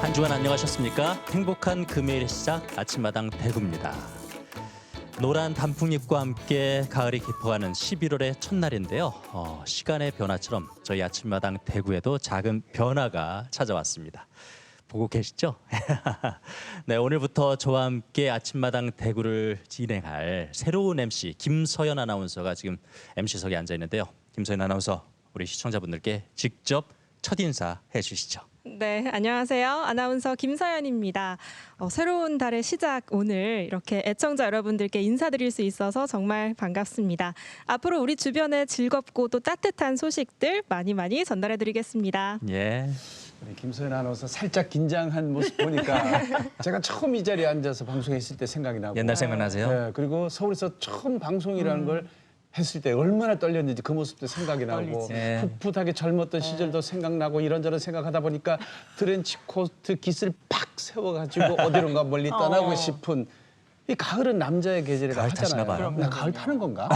한 주간 안녕하셨습니까? 행복한 금요일 시작 아침마당 대구입니다. 노란 단풍잎과 함께 가을이 깊어가는 11월의 첫날인데요. 시간의 변화처럼 저희 아침마당 대구에도 작은 변화가 찾아왔습니다. 보고 계시죠? 네, 오늘부터 저와 함께 아침마당 대구를 진행할 새로운 MC 김서연 아나운서가 지금 MC석에 앉아 있는데요. 김서연 아나운서, 우리 시청자분들께 직접 첫 인사 해주시죠. 네, 안녕하세요. 아나운서 김서연입니다. 새로운 달의 시작, 오늘 이렇게 애청자 여러분들께 인사드릴 수 있어서 정말 반갑습니다. 앞으로 우리 주변에 즐겁고 또 따뜻한 소식들 많이 전달해드리겠습니다. 예. 우리 김서연 아나운서 살짝 긴장한 모습 보니까 제가 처음 이 자리에 앉아서 방송했을 때 생각이 나고, 옛날 생각나세요? 네, 그리고 서울에서 처음 방송이라는 걸 했을 때 얼마나 떨렸는지 그 모습도 생각이 나고, 네. 풋풋하게 젊었던 시절도 생각나고, 이런저런 생각하다 보니까 트렌치코트 깃을 팍 세워가지고 어디론가 멀리 떠나고 싶은, 이 가을은 남자의 계절이라 가을 타시나 하잖아요. 봐요. 나 가을 타는 건가?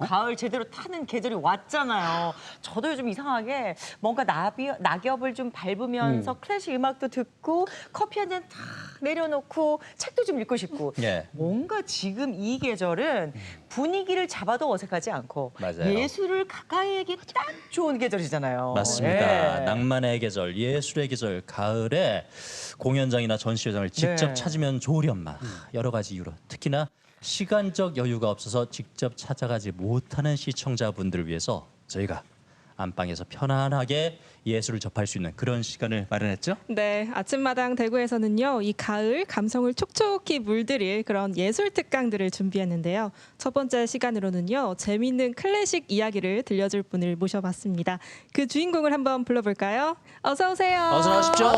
가을 제대로 타는 계절이 왔잖아요. 저도 요즘 이상하게 뭔가 낙엽을 좀 밟으면서 클래식 음악도 듣고 커피 한 잔 탁 내려놓고 책도 좀 읽고 싶고, 예. 뭔가 지금 이 계절은 분위기를 잡아도 어색하지 않고 맞아요. 예술을 가까이에게 딱 좋은 계절이잖아요. 맞습니다. 예. 낭만의 계절, 예술의 계절, 가을에 공연장이나 전시회장을 직접 네. 찾으면 좋으련만 여러 가지 이유로, 특히나 시간적 여유가 없어서 직접 찾아가지 못하는 시청자분들을 위해서 저희가 안방에서 편안하게 예술을 접할 수 있는 그런 시간을 마련했죠. 네, 아침마당 대구에서는요, 이 가을 감성을 촉촉히 물들일 그런 예술 특강들을 준비했는데요. 첫 번째 시간으로는요, 재미있는 클래식 이야기를 들려줄 분을 모셔봤습니다. 그 주인공을 한번 불러볼까요? 어서 오세요. 어서 오십시오.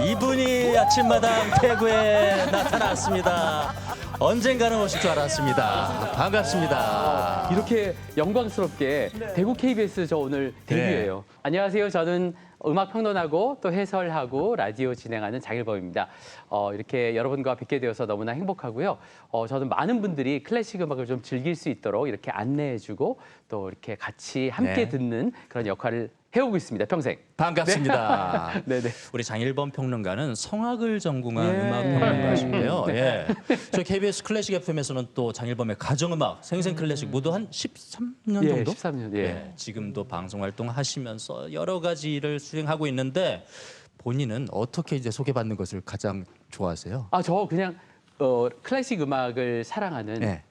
이분이 아침마당 대구에 나타났습니다. 언젠가는 오실 줄 알았습니다. 반갑습니다. 이렇게 영광스럽게 대구 KBS 저 오늘 데뷔예요. 안녕하세요. 저는 음악 평론하고 또 해설하고 라디오 진행하는 장일범입니다. 이렇게 여러분과 뵙게 되어서 너무나 행복하고요. 저는 많은 분들이 클래식 음악을 좀 즐길 수 있도록 이렇게 안내해주고 또 이렇게 같이 함께 네. 듣는 그런 역할을 해오고 있습니다. 평생. 반갑습니다. 네네. 우리 장일범 평론가는 성악을 전공한 예. 음악 평론가신데요. 예. 저희 KBS 클래식 FM에서는 또 장일범의 가정음악, 생생 클래식 모두 한 13년 예, 정도? 13년. 예. 예, 지금도 방송 활동하시면서 여러 가지 일을 수행하고 있는데, 본인은 어떻게 이제 소개받는 것을 가장 좋아하세요? 저 그냥 클래식 음악을 사랑하는 네.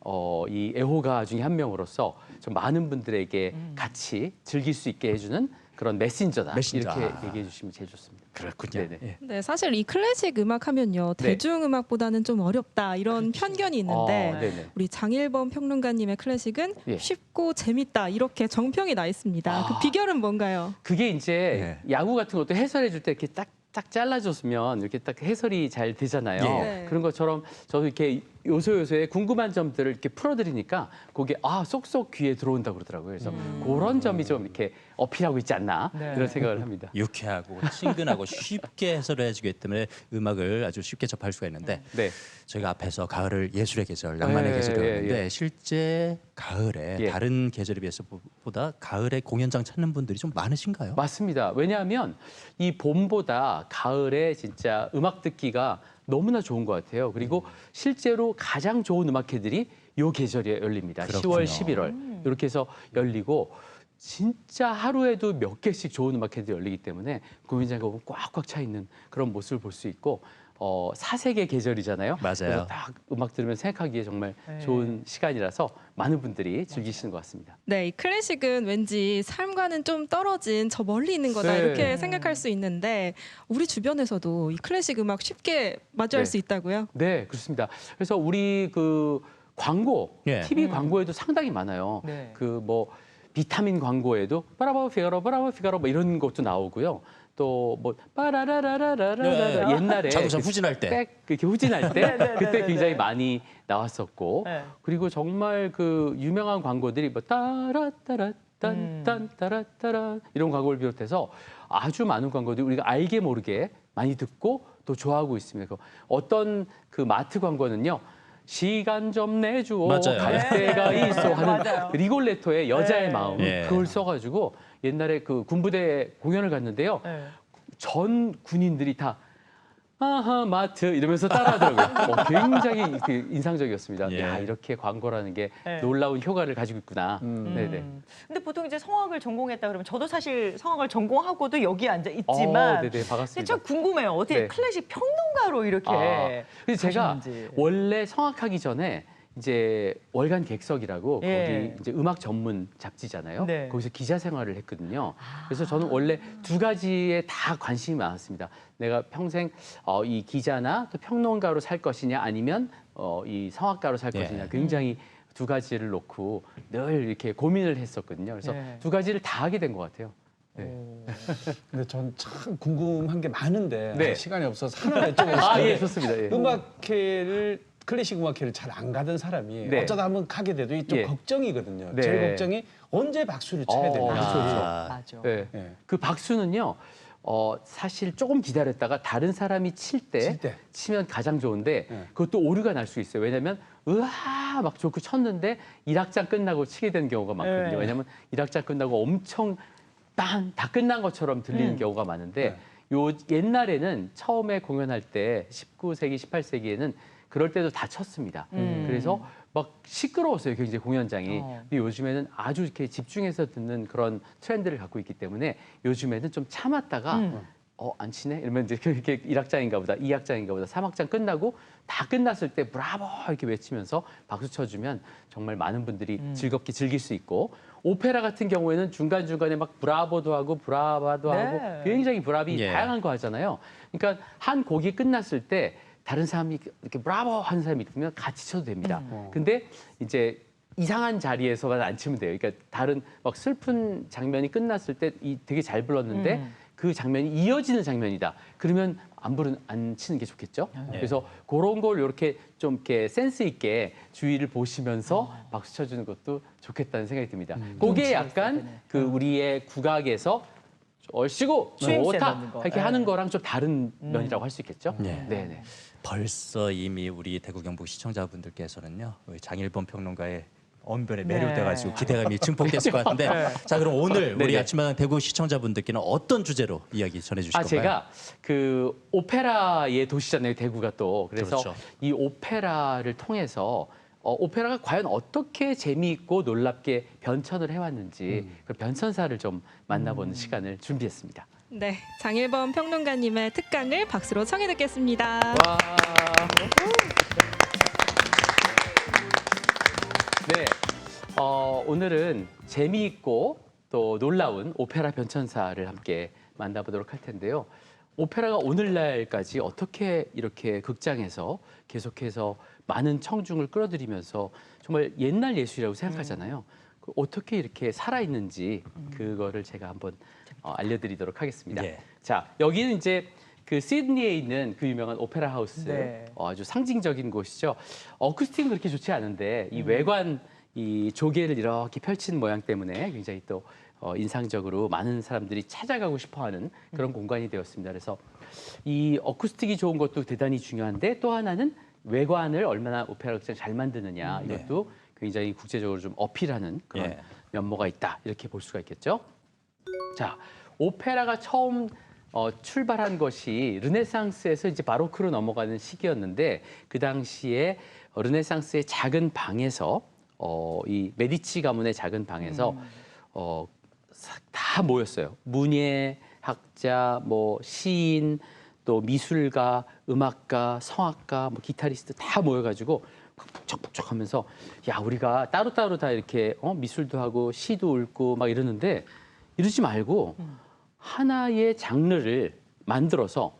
이 애호가 중에 한 명으로서 좀 많은 분들에게 같이 즐길 수 있게 해주는 그런 메신저다. 메신저. 이렇게 얘기해 주시면 제일 좋습니다. 그렇군요. 네네. 예. 네, 사실 이 클래식 음악 하면요, 네. 대중음악보다는 좀 어렵다 이런 편견이 있는데, 네네. 우리 장일범 평론가님의 클래식은 예. 쉽고 재밌다 이렇게 정평이 나 있습니다. 그 비결은 뭔가요? 그게 이제 야구 같은 것도 해설해 줄 때 이렇게 딱 잘라줬으면 이렇게 딱 해설이 잘 되잖아요. 예. 네. 그런 것처럼 저도 이렇게 요소요소에 궁금한 점들을 이렇게 풀어드리니까 그게 쏙쏙 귀에 들어온다고 그러더라고요. 그래서 그런 점이 좀 이렇게 어필하고 있지 않나 네. 이런 생각을 합니다. 유쾌하고 친근하고 쉽게 해설을 해주기 때문에 음악을 아주 쉽게 접할 수가 있는데, 네. 저희가 앞에서 가을을 예술의 계절, 낭만의 예, 계절 배웠는데, 예. 실제 가을에 예. 다른 계절에 비해서 보다 가을에 공연장 찾는 분들이 좀 많으신가요? 맞습니다. 왜냐하면 이 봄보다 가을에 진짜 음악 듣기가 너무나 좋은 것 같아요. 그리고 실제로 가장 좋은 음악회들이 요 계절에 열립니다. 그렇군요. 10월, 11월 이렇게 해서 열리고 진짜 하루에도 몇 개씩 좋은 음악회들이 열리기 때문에 공연장에 보면 꽉꽉 차 있는 그런 모습을 볼 수 있고 사색의 계절이잖아요. 맞아요. 그래서 딱 음악 들으면 생각하기에 정말 좋은 시간이라서 많은 분들이 즐기시는 것 같습니다. 네, 이 클래식은 왠지 삶과는 좀 떨어진 저 멀리 있는 거다 네. 이렇게 생각할 수 있는데, 우리 주변에서도 이 클래식 음악 쉽게 마주할 네. 수 있다고요? 네, 그렇습니다. 그래서 우리 그 광고, 예. TV 광고에도 상당히 많아요. 네. 그 뭐 비타민 광고에도 브라보 피가로 뭐 이런 것도 나오고요. 또 뭐 빠라라라라라라 네. 옛날에 자동차 그 후진할 때. 백 이렇게 후진할 때 그때 네. 굉장히 많이 나왔었고 네. 그리고 정말 그 유명한 광고들이 뭐 따라따라 딴딴따라따라 이런 광고를 비롯해서 아주 많은 광고들이 우리가 알게 모르게 많이 듣고 또 좋아하고 있습니다. 어떤 그 마트 광고는요. 시간 좀 내주오 맞아요. 갈 데가 있어 하는 맞아요. 리골레토의 여자의 네. 마음 예. 그걸 써가지고 옛날에 그 군부대 공연을 갔는데요. 네. 전 군인들이 다 아하 마트 이러면서 따라하더라고요. 굉장히 인상적이었습니다. 예. 야, 이렇게 광고라는 게 네. 놀라운 효과를 가지고 있구나. 네네. 근데 보통 이제 성악을 전공했다 그러면 저도 사실 성악을 전공하고도 여기 앉아 있지만 네네 근데 반갑습니다. 참 궁금해요. 어떻게 네. 클래식 평론가로 이렇게 그래서 제가 가셨는지. 원래 성악하기 전에 이제 월간 객석이라고 예. 거기 이제 음악 전문 잡지잖아요. 네. 거기서 기자 생활을 했거든요. 그래서 저는 원래 두 가지에 다 관심이 많았습니다. 내가 평생 이 기자나 또 평론가로 살 것이냐 아니면 이 성악가로 살 예. 것이냐 굉장히 두 가지를 놓고 늘 이렇게 고민을 했었거든요. 그래서 네. 두 가지를 다 하게 된 것 같아요. 네. 근데 전 참 궁금한 게 많은데 네. 시간이 없어서 하나만 여쭤보고 싶은데 아, 예, 좋습니다. 예. 음악회를 클래식 음악회를 잘 안 가던 사람이 네. 어쩌다 한번 가게 돼도 좀 예. 걱정이거든요. 네. 제일 걱정이 언제 박수를 쳐야 되나. 그렇죠, 그렇죠. 맞아. 네. 예. 그 박수는요. 사실 조금 기다렸다가 다른 사람이 칠 때 칠 때. 치면 가장 좋은데 네. 그것도 오류가 날 수 있어요. 왜냐하면 으아 막 좋고 쳤는데 1악장 끝나고 치게 되는 경우가 많거든요. 네. 왜냐하면 1악장 끝나고 엄청 빵 다 끝난 것처럼 들리는 경우가 많은데 요 옛날에는 처음에 공연할 때 19세기, 18세기에는 그럴 때도 다 쳤습니다. 그래서 막 시끄러웠어요, 굉장히 공연장이. 근데 요즘에는 아주 이렇게 집중해서 듣는 그런 트렌드를 갖고 있기 때문에 요즘에는 좀 참았다가 안 치네? 이러면 이제 이렇게 1악장인가 보다, 2악장인가 보다, 3악장 끝나고 다 끝났을 때 브라보 이렇게 외치면서 박수 쳐주면 정말 많은 분들이 즐겁게 즐길 수 있고 오페라 같은 경우에는 중간중간에 막 브라보도 하고 브라바도 네. 하고 굉장히 브라비 예. 다양한 거 하잖아요. 그러니까 한 곡이 끝났을 때 다른 사람이 이렇게 브라보 하는 사람이 있으면 같이 쳐도 됩니다. 근데 이제 이상한 자리에서만 안 치면 돼요. 그러니까 다른 막 슬픈 장면이 끝났을 때 되게 잘 불렀는데 그 장면이 이어지는 장면이다. 그러면 안 치는 게 좋겠죠. 그래서 그런 걸 이렇게 좀 이렇게 센스 있게 주의를 보시면서 박수 쳐주는 것도 좋겠다는 생각이 듭니다. 그게 약간 그 우리의 국악에서 얼씨구 추임새 좋다 넣는 거. 이렇게 예. 하는 거랑 좀 다른 면이라고 할 수 있겠죠. 네. 네네. 벌써 이미 우리 대구 경북 시청자분들께서는요 우리 장일범 평론가의 언변에 네. 매료돼가지고 기대감이 증폭됐을 것 같은데 자 그럼 오늘 우리 네네. 아침마당 대구 시청자분들께는 어떤 주제로 이야기 전해주실 건가요? 제가 그 오페라의 도시잖아요, 대구가 또. 그래서 그렇죠. 이 오페라를 통해서 오페라가 과연 어떻게 재미있고 놀랍게 변천을 해왔는지 그 변천사를 좀 만나보는 시간을 준비했습니다. 네, 장일범 평론가님의 특강을 박수로 청해 듣겠습니다. 와. 네. 오늘은 재미있고 또 놀라운 오페라 변천사를 함께 만나보도록 할 텐데요. 오페라가 오늘날까지 어떻게 이렇게 극장에서 계속해서 많은 청중을 끌어들이면서 정말 옛날 예술이라고 생각하잖아요. 어떻게 이렇게 살아있는지 그거를 제가 한번 알려드리도록 하겠습니다. 예. 자, 여기는 이제 그 시드니에 있는 그 유명한 오페라 하우스 네. 아주 상징적인 곳이죠. 어쿠스틱은 그렇게 좋지 않은데 이 외관 이 조개를 이렇게 펼친 모양 때문에 굉장히 또 인상적으로 많은 사람들이 찾아가고 싶어하는 그런 공간이 되었습니다. 그래서 이 어쿠스틱이 좋은 것도 대단히 중요한데 또 하나는 외관을 얼마나 오페라 극장 잘 만드느냐 이것도 굉장히 국제적으로 좀 어필하는 그런 예. 면모가 있다 이렇게 볼 수가 있겠죠. 자, 오페라가 처음 출발한 것이 르네상스에서 이제 바로크로 넘어가는 시기였는데 그 당시에 르네상스의 작은 방에서 이 메디치 가문의 작은 방에서 다 모였어요. 문예, 학자, 뭐 시인, 또 미술가, 음악가, 성악가, 뭐 기타리스트 다 모여가지고 북적북적하면서 야 우리가 따로따로 다 이렇게 미술도 하고 시도 읽고 막 이러는데 이러지 말고 하나의 장르를 만들어서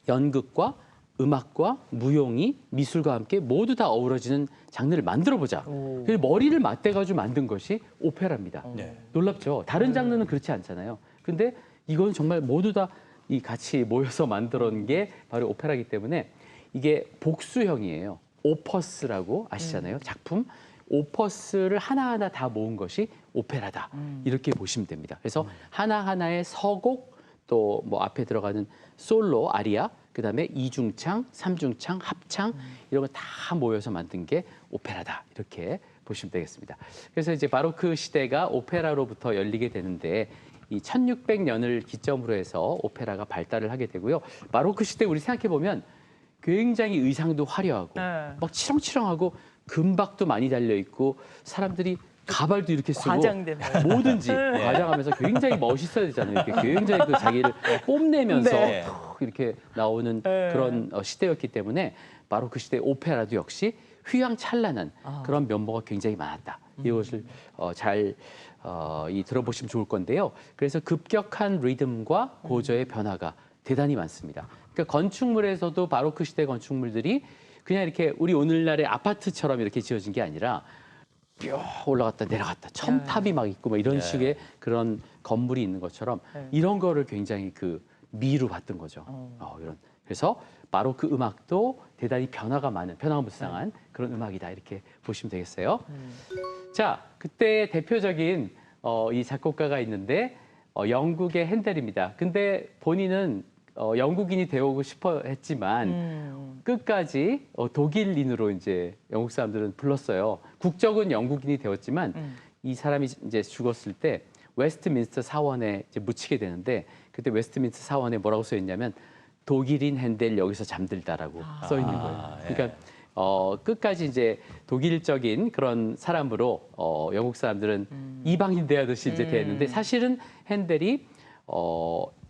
연극과 음악과 무용이 미술과 함께 모두 다 어우러지는 장르를 만들어보자. 그래서 머리를 맞대가지고 만든 것이 오페라입니다. 네. 놀랍죠? 다른 장르는 그렇지 않잖아요. 근데 이건 정말 모두 다 이 같이 모여서 만들어낸 게 바로 오페라이기 때문에 이게 복수형이에요. 오퍼스라고 아시잖아요. 작품. 오퍼스를 하나하나 다 모은 것이 오페라다. 이렇게 보시면 됩니다. 그래서 하나하나의 서곡 또 뭐 앞에 들어가는 솔로, 아리아, 그다음에 이중창, 삼중창, 합창 이런 거 다 모여서 만든 게 오페라다. 이렇게 보시면 되겠습니다. 그래서 이제 바로크 시대가 오페라로부터 열리게 되는데 이 1600년을 기점으로 해서 오페라가 발달을 하게 되고요. 바로크 시대 우리 생각해 보면 굉장히 의상도 화려하고 네. 막 치렁치렁하고 금박도 많이 달려 있고 사람들이 가발도 이렇게 쓰고 과장되면. 뭐든지 과장하면서 굉장히 멋있어야 되잖아요. 이렇게 굉장히 그 자기를 뽐내면서 네. 툭 이렇게 나오는 네. 그런 시대였기 때문에 바로크 시대 오페라도 역시 휘황찬란한 그런 면모가 굉장히 많았다. 이것을 잘 들어보시면 좋을 건데요. 그래서 급격한 리듬과 고저의 변화가 대단히 많습니다. 그러니까 건축물에서도 바로크 시대 건축물들이 그냥 이렇게 우리 오늘날의 아파트처럼 이렇게 지어진 게 아니라 쭉 올라갔다 내려갔다 첨탑이 막 있고 뭐 이런 식의 그런 건물이 있는 것처럼 이런 거를 굉장히 그 미로 봤던 거죠. 이런 그래서 바로크 음악도 대단히 변화가 많은 변화무쌍한 그런 음악이다 이렇게 보시면 되겠어요. 자, 그때 대표적인 이 작곡가가 있는데 영국의 핸델입니다. 근데 본인은 영국인이 되고 싶어 했지만 끝까지 독일인으로 이제 영국 사람들은 불렀어요. 국적은 영국인이 되었지만 이 사람이 이제 죽었을 때 웨스트민스터 사원에 이제 묻히게 되는데 그때 웨스트민스터 사원에 뭐라고 써 있냐면 독일인 핸델 여기서 잠들다라고 써 있는 거예요. 그러니까 끝까지 이제 독일적인 그런 사람으로 영국 사람들은 이방인 대하듯이 이제 대했는데 사실은 핸델이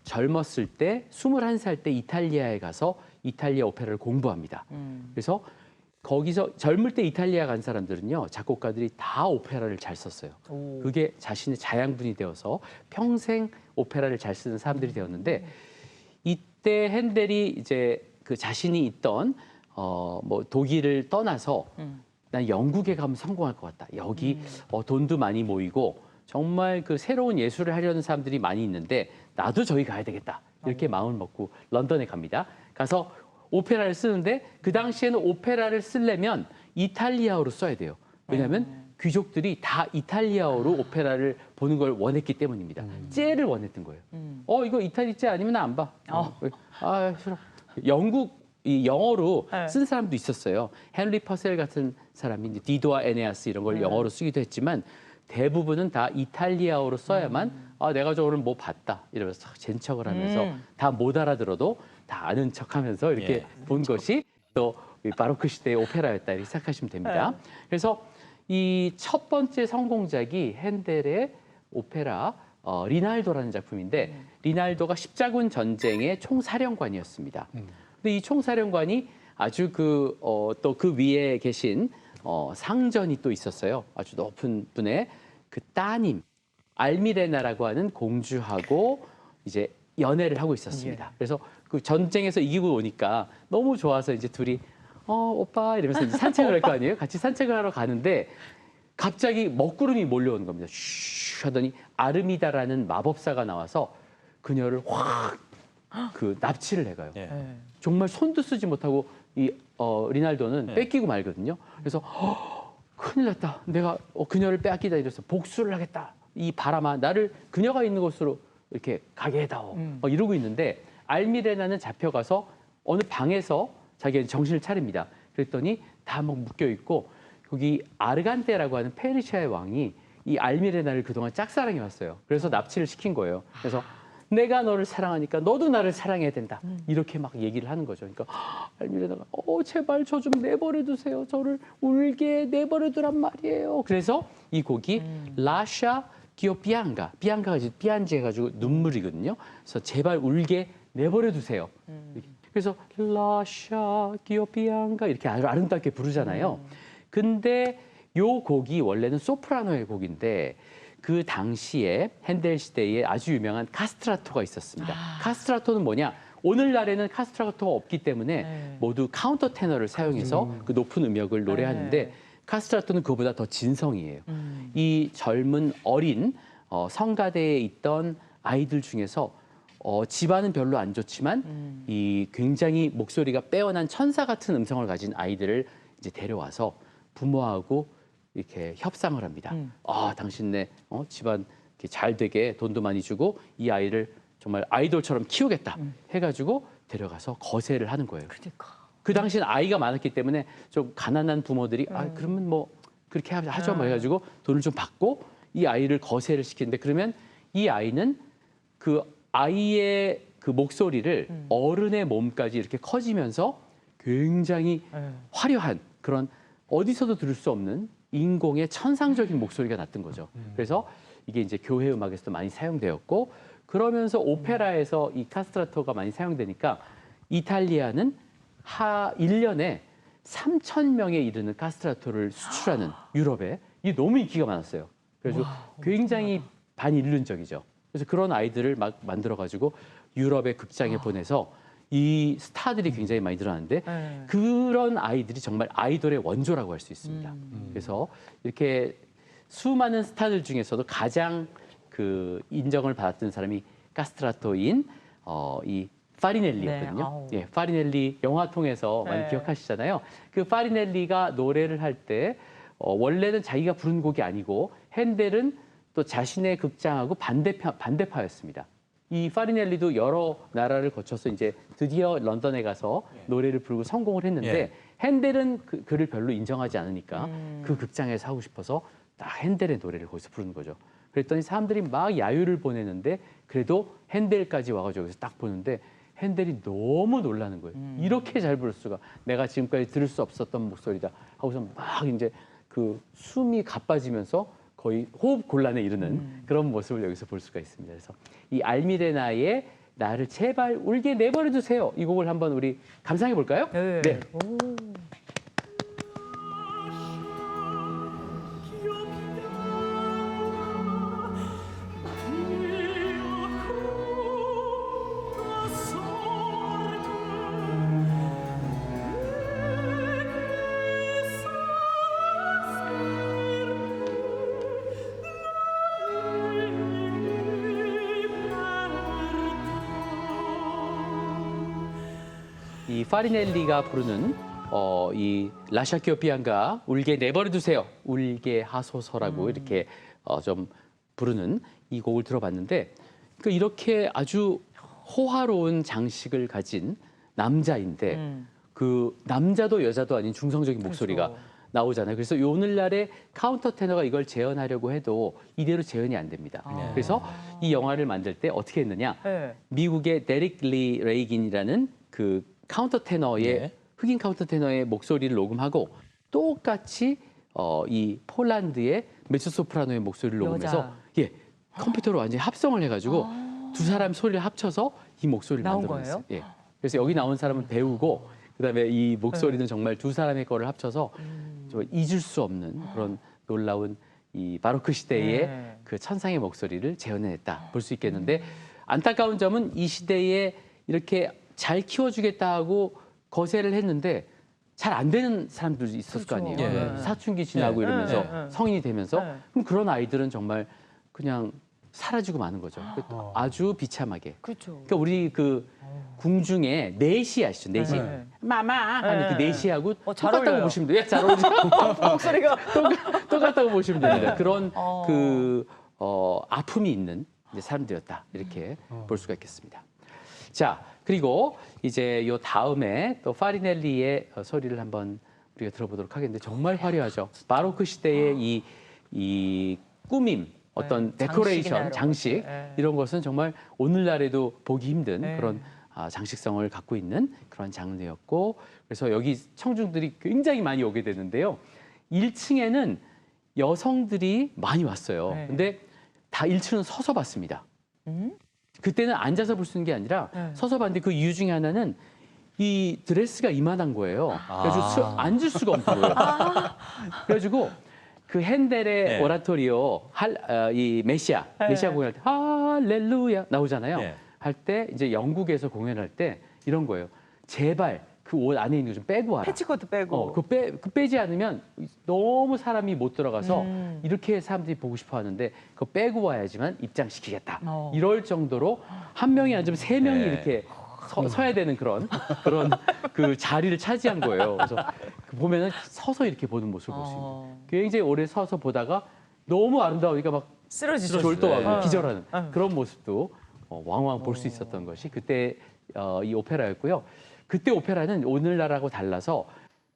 젊었을 때 21살 때 이탈리아에 가서 이탈리아 오페라를 공부합니다. 그래서 거기서 젊을 때 이탈리아 간 사람들은요 작곡가들이 다 오페라를 잘 썼어요. 그게 자신의 자양분이 되어서 평생 오페라를 잘 쓰는 사람들이 되었는데 이때 핸델이 이제 그 자신이 있던 뭐 독일을 떠나서 난 영국에 가면 성공할 것 같다. 여기 돈도 많이 모이고 정말 그 새로운 예술을 하려는 사람들이 많이 있는데 나도 저기 가야 되겠다. 이렇게 마음을 먹고 런던에 갑니다. 가서 오페라를 쓰는데 그 당시에는 오페라를 쓰려면 이탈리아어로 써야 돼요. 왜냐하면 귀족들이 다 이탈리아어로 오페라를 보는 걸 원했기 때문입니다. 째를 원했던 거예요. 이거 이탈리 째 아니면 안 봐. 싫어. 이 영어로 쓴 사람도 있었어요. 헨리 퍼셀 같은 사람이 이제 디도와 에네아스 이런 걸 영어로 쓰기도 했지만 대부분은 다 이탈리아어로 써야만 내가 저거를 뭐 봤다 이러면서 젠척을 하면서 다 못 알아들어도 다 아는 척하면서 이렇게 본 것이 또 바로크 시대의 오페라였다 이렇게 생각하시면 됩니다. 그래서 이 첫 번째 성공작이 핸델의 오페라 리날도라는 작품인데 리날도가 십자군 전쟁의 총사령관이었습니다. 근데 이 총사령관이 아주 또 그 위에 계신 상전이 또 있었어요. 아주 높은 분의 그 따님 알미레나라고 하는 공주하고 이제 연애를 하고 있었습니다. 그래서 그 전쟁에서 이기고 오니까 너무 좋아서 이제 둘이 오빠 이러면서 이제 산책을 할 거 아니에요? 같이 산책을 하러 가는데 갑자기 먹구름이 몰려오는 겁니다. 슈 하더니 아르미다라는 마법사가 나와서 그녀를 확 그 납치를 해가요. 정말 손도 쓰지 못하고 이 리날도는 뺏기고 말거든요. 그래서 큰일 났다. 내가 그녀를 빼앗기다 이래서 복수를 하겠다. 이 바람아 나를 그녀가 있는 곳으로 이렇게 가게 해다오. 이러고 있는데 알미레나는 잡혀가서 어느 방에서 자기가 정신을 차립니다. 그랬더니 다 막 묶여 있고 거기 아르간테라고 하는 페르시아의 왕이 이 알미레나를 그동안 짝사랑해 왔어요. 그래서 납치를 시킨 거예요. 그래서 내가 너를 사랑하니까 너도 나를 사랑해야 된다. 이렇게 막 얘기를 하는 거죠. 그러니까 알미레나가 제발 저 좀 내버려 두세요. 저를 울게 내버려 두란 말이에요. 그래서 이 곡이 라샤 기오 비앙가, 비앙가가 이제 비안지 해가지고 눈물이거든요. 그래서 제발 울게 내버려 두세요. 그래서 라샤 기오 비앙가 이렇게 아주 아름답게 부르잖아요. 근데 요 곡이 원래는 소프라노의 곡인데 그 당시에 핸델 시대에 아주 유명한 카스트라토가 있었습니다. 카스트라토는 뭐냐? 오늘날에는 카스트라토가 없기 때문에 모두 카운터 테너를 사용해서 그 높은 음역을 노래하는데 카스트라토는 그보다 더 진성이에요. 이 젊은 어린 성가대에 있던 아이들 중에서 집안은 별로 안 좋지만 이 굉장히 목소리가 빼어난 천사 같은 음성을 가진 아이들을 이제 데려와서 부모하고 이렇게 협상을 합니다. 당신네 집안 이렇게 잘 되게 돈도 많이 주고 이 아이를 정말 아이돌처럼 키우겠다 해가지고 데려가서 거세를 하는 거예요. 그 당시엔 아이가 많았기 때문에 좀 가난한 부모들이 그러면 뭐 그렇게 하죠 뭐 해가지고 돈을 좀 받고 이 아이를 거세를 시키는데 그러면 이 아이는 그 아이의 그 목소리를 어른의 몸까지 이렇게 커지면서 굉장히 화려한 그런 어디서도 들을 수 없는 인공의 천상적인 목소리가 났던 거죠. 그래서 이게 이제 교회 음악에서도 많이 사용되었고 그러면서 오페라에서 이 카스트라토가 많이 사용되니까 이탈리아는 1년에 3,000명에 이르는 카스트라토를 수출하는 유럽에 이게 너무 인기가 많았어요. 그래서 굉장히 반인륜적이죠. 그래서 그런 아이들을 막 만들어가지고 유럽의 극장에 보내서 이 스타들이 굉장히 많이 늘어났는데 그런 아이들이 정말 아이돌의 원조라고 할 수 있습니다. 그래서 이렇게 수많은 스타들 중에서도 가장 그 인정을 받았던 사람이 카스트라토인 이 파리넬리였거든요. 네, 예, 파리넬리 영화 통해서 많이 네. 기억하시잖아요. 그 파리넬리가 노래를 할 때 원래는 자기가 부른 곡이 아니고 핸델은 또 자신의 극장하고 반대파였습니다. 이 파리넬리도 여러 나라를 거쳐서 이제 드디어 런던에 가서 노래를 부르고 성공을 했는데 예. 핸델은 그를 별로 인정하지 않으니까 그 극장에서 하고 싶어서 딱 핸델의 노래를 거기서 부르는 거죠. 그랬더니 사람들이 막 야유를 보내는데 그래도 핸델까지 와가지고 여기서 딱 보는데 핸델이 너무 놀라는 거예요. 이렇게 잘 부를 수가 내가 지금까지 들을 수 없었던 목소리다 하고서 막 이제 그 숨이 가빠지면서 거의 호흡 곤란에 이르는 그런 모습을 여기서 볼 수가 있습니다. 그래서 이 알미레나의 나를 제발 울게 내버려 두세요. 이 곡을 한번 우리 감상해 볼까요? 네. 이 파리넬리가 부르는 이 라샤키오 피안가 울게 내버려 두세요. 울게 하소서라고 이렇게 좀 부르는 이 곡을 들어봤는데 그러니까 이렇게 아주 호화로운 장식을 가진 남자인데 그 남자도 여자도 아닌 중성적인 목소리가 그렇죠. 나오잖아요. 그래서 오늘날의 카운터 테너가 이걸 재현하려고 해도 이대로 재현이 안 됩니다. 그래서 이 영화를 만들 때 어떻게 했느냐? 네. 미국의 데릭 리 레이긴이라는 그 카운터 테너의 네. 흑인 카운터 테너의 목소리를 녹음하고 똑같이 이 폴란드의 메조 소프라노의 목소리를 녹음해서 여자. 예 컴퓨터로 완전히 합성을 해가지고 두 사람 소리를 합쳐서 이 목소리를 나온 만들어냈어요. 거예요? 예. 그래서 여기 나온 사람은 배우고 그다음에 이 목소리는 정말 두 사람의 거를 합쳐서 좀 잊을 수 없는 그런 놀라운 이 바로크 시대의 네. 그 천상의 목소리를 재현해냈다 볼 수 있겠는데 안타까운 점은 이 시대에 이렇게 잘 키워주겠다 하고 거세를 했는데 잘 안 되는 사람들도 있었을 거 그렇죠. 아니에요. 예. 사춘기 지나고 네. 이러면서 네. 네. 성인이 되면서 네. 그럼 그런 아이들은 정말 그냥 사라지고 마는 거죠. 아주 비참하게. 그렇죠. 그러니까 우리 그 궁중에 내시 아시죠? 내시. 네. 마마 하는 그 네. 내시하고 잘 똑같다고 어울려요. 보시면 돼요. 예, 잘 어울리죠. 목소리가 똑같다고 보시면 됩니다. 그런 어. 그 아픔이 있는 이제 사람들이었다 이렇게 볼 수가 있겠습니다. 자 그리고 이제 요 다음에 또 파리넬리의 소리를 한번 우리가 들어보도록 하겠는데 정말 화려하죠. 바로크 시대의 이 꾸밈 어떤 네, 데코레이션 장식이나 장식 이런 것들. 네. 이런 것은 정말 오늘날에도 보기 힘든 네. 그런 장식성을 갖고 있는 그런 장르였고 그래서 여기 청중들이 굉장히 많이 오게 되는데요. 1층에는 여성들이 많이 왔어요. 네. 근데 다 1층은 서서 봤습니다. 그때는 앉아서 볼 수 있는 게 아니라 네. 서서 봤는데 그 이유 중에 하나는 이 드레스가 이만한 거예요. 그래가지고 앉을 수가 없는 거예요. 그래가지고 그 핸델의 네. 오라토리오 이 메시아 공연할 때 할렐루야 나오잖아요. 네. 할 때 이제 영국에서 공연할 때 이런 거예요. 제발 그 옷 안에 있는 거 좀 빼고 와라. 패치코트 빼고. 그 빼지 않으면 너무 사람이 못 들어가서 이렇게 사람들이 보고 싶어 하는데 그거 빼고 와야지만 입장시키겠다. 이럴 정도로 한 명이 앉으면 세 명이 네. 이렇게 서야 되는 그런 그 자리를 차지한 거예요. 그래서 보면은 서서 이렇게 보는 모습을 볼 수 있는. 굉장히 오래 서서 보다가 너무 아름다우니까 막 쓰러지죠. 졸도하고 네. 기절하는 네. 그런 모습도 왕왕 볼 수 있었던 것이 그때 이 오페라였고요. 그때 오페라는 오늘날하고 달라서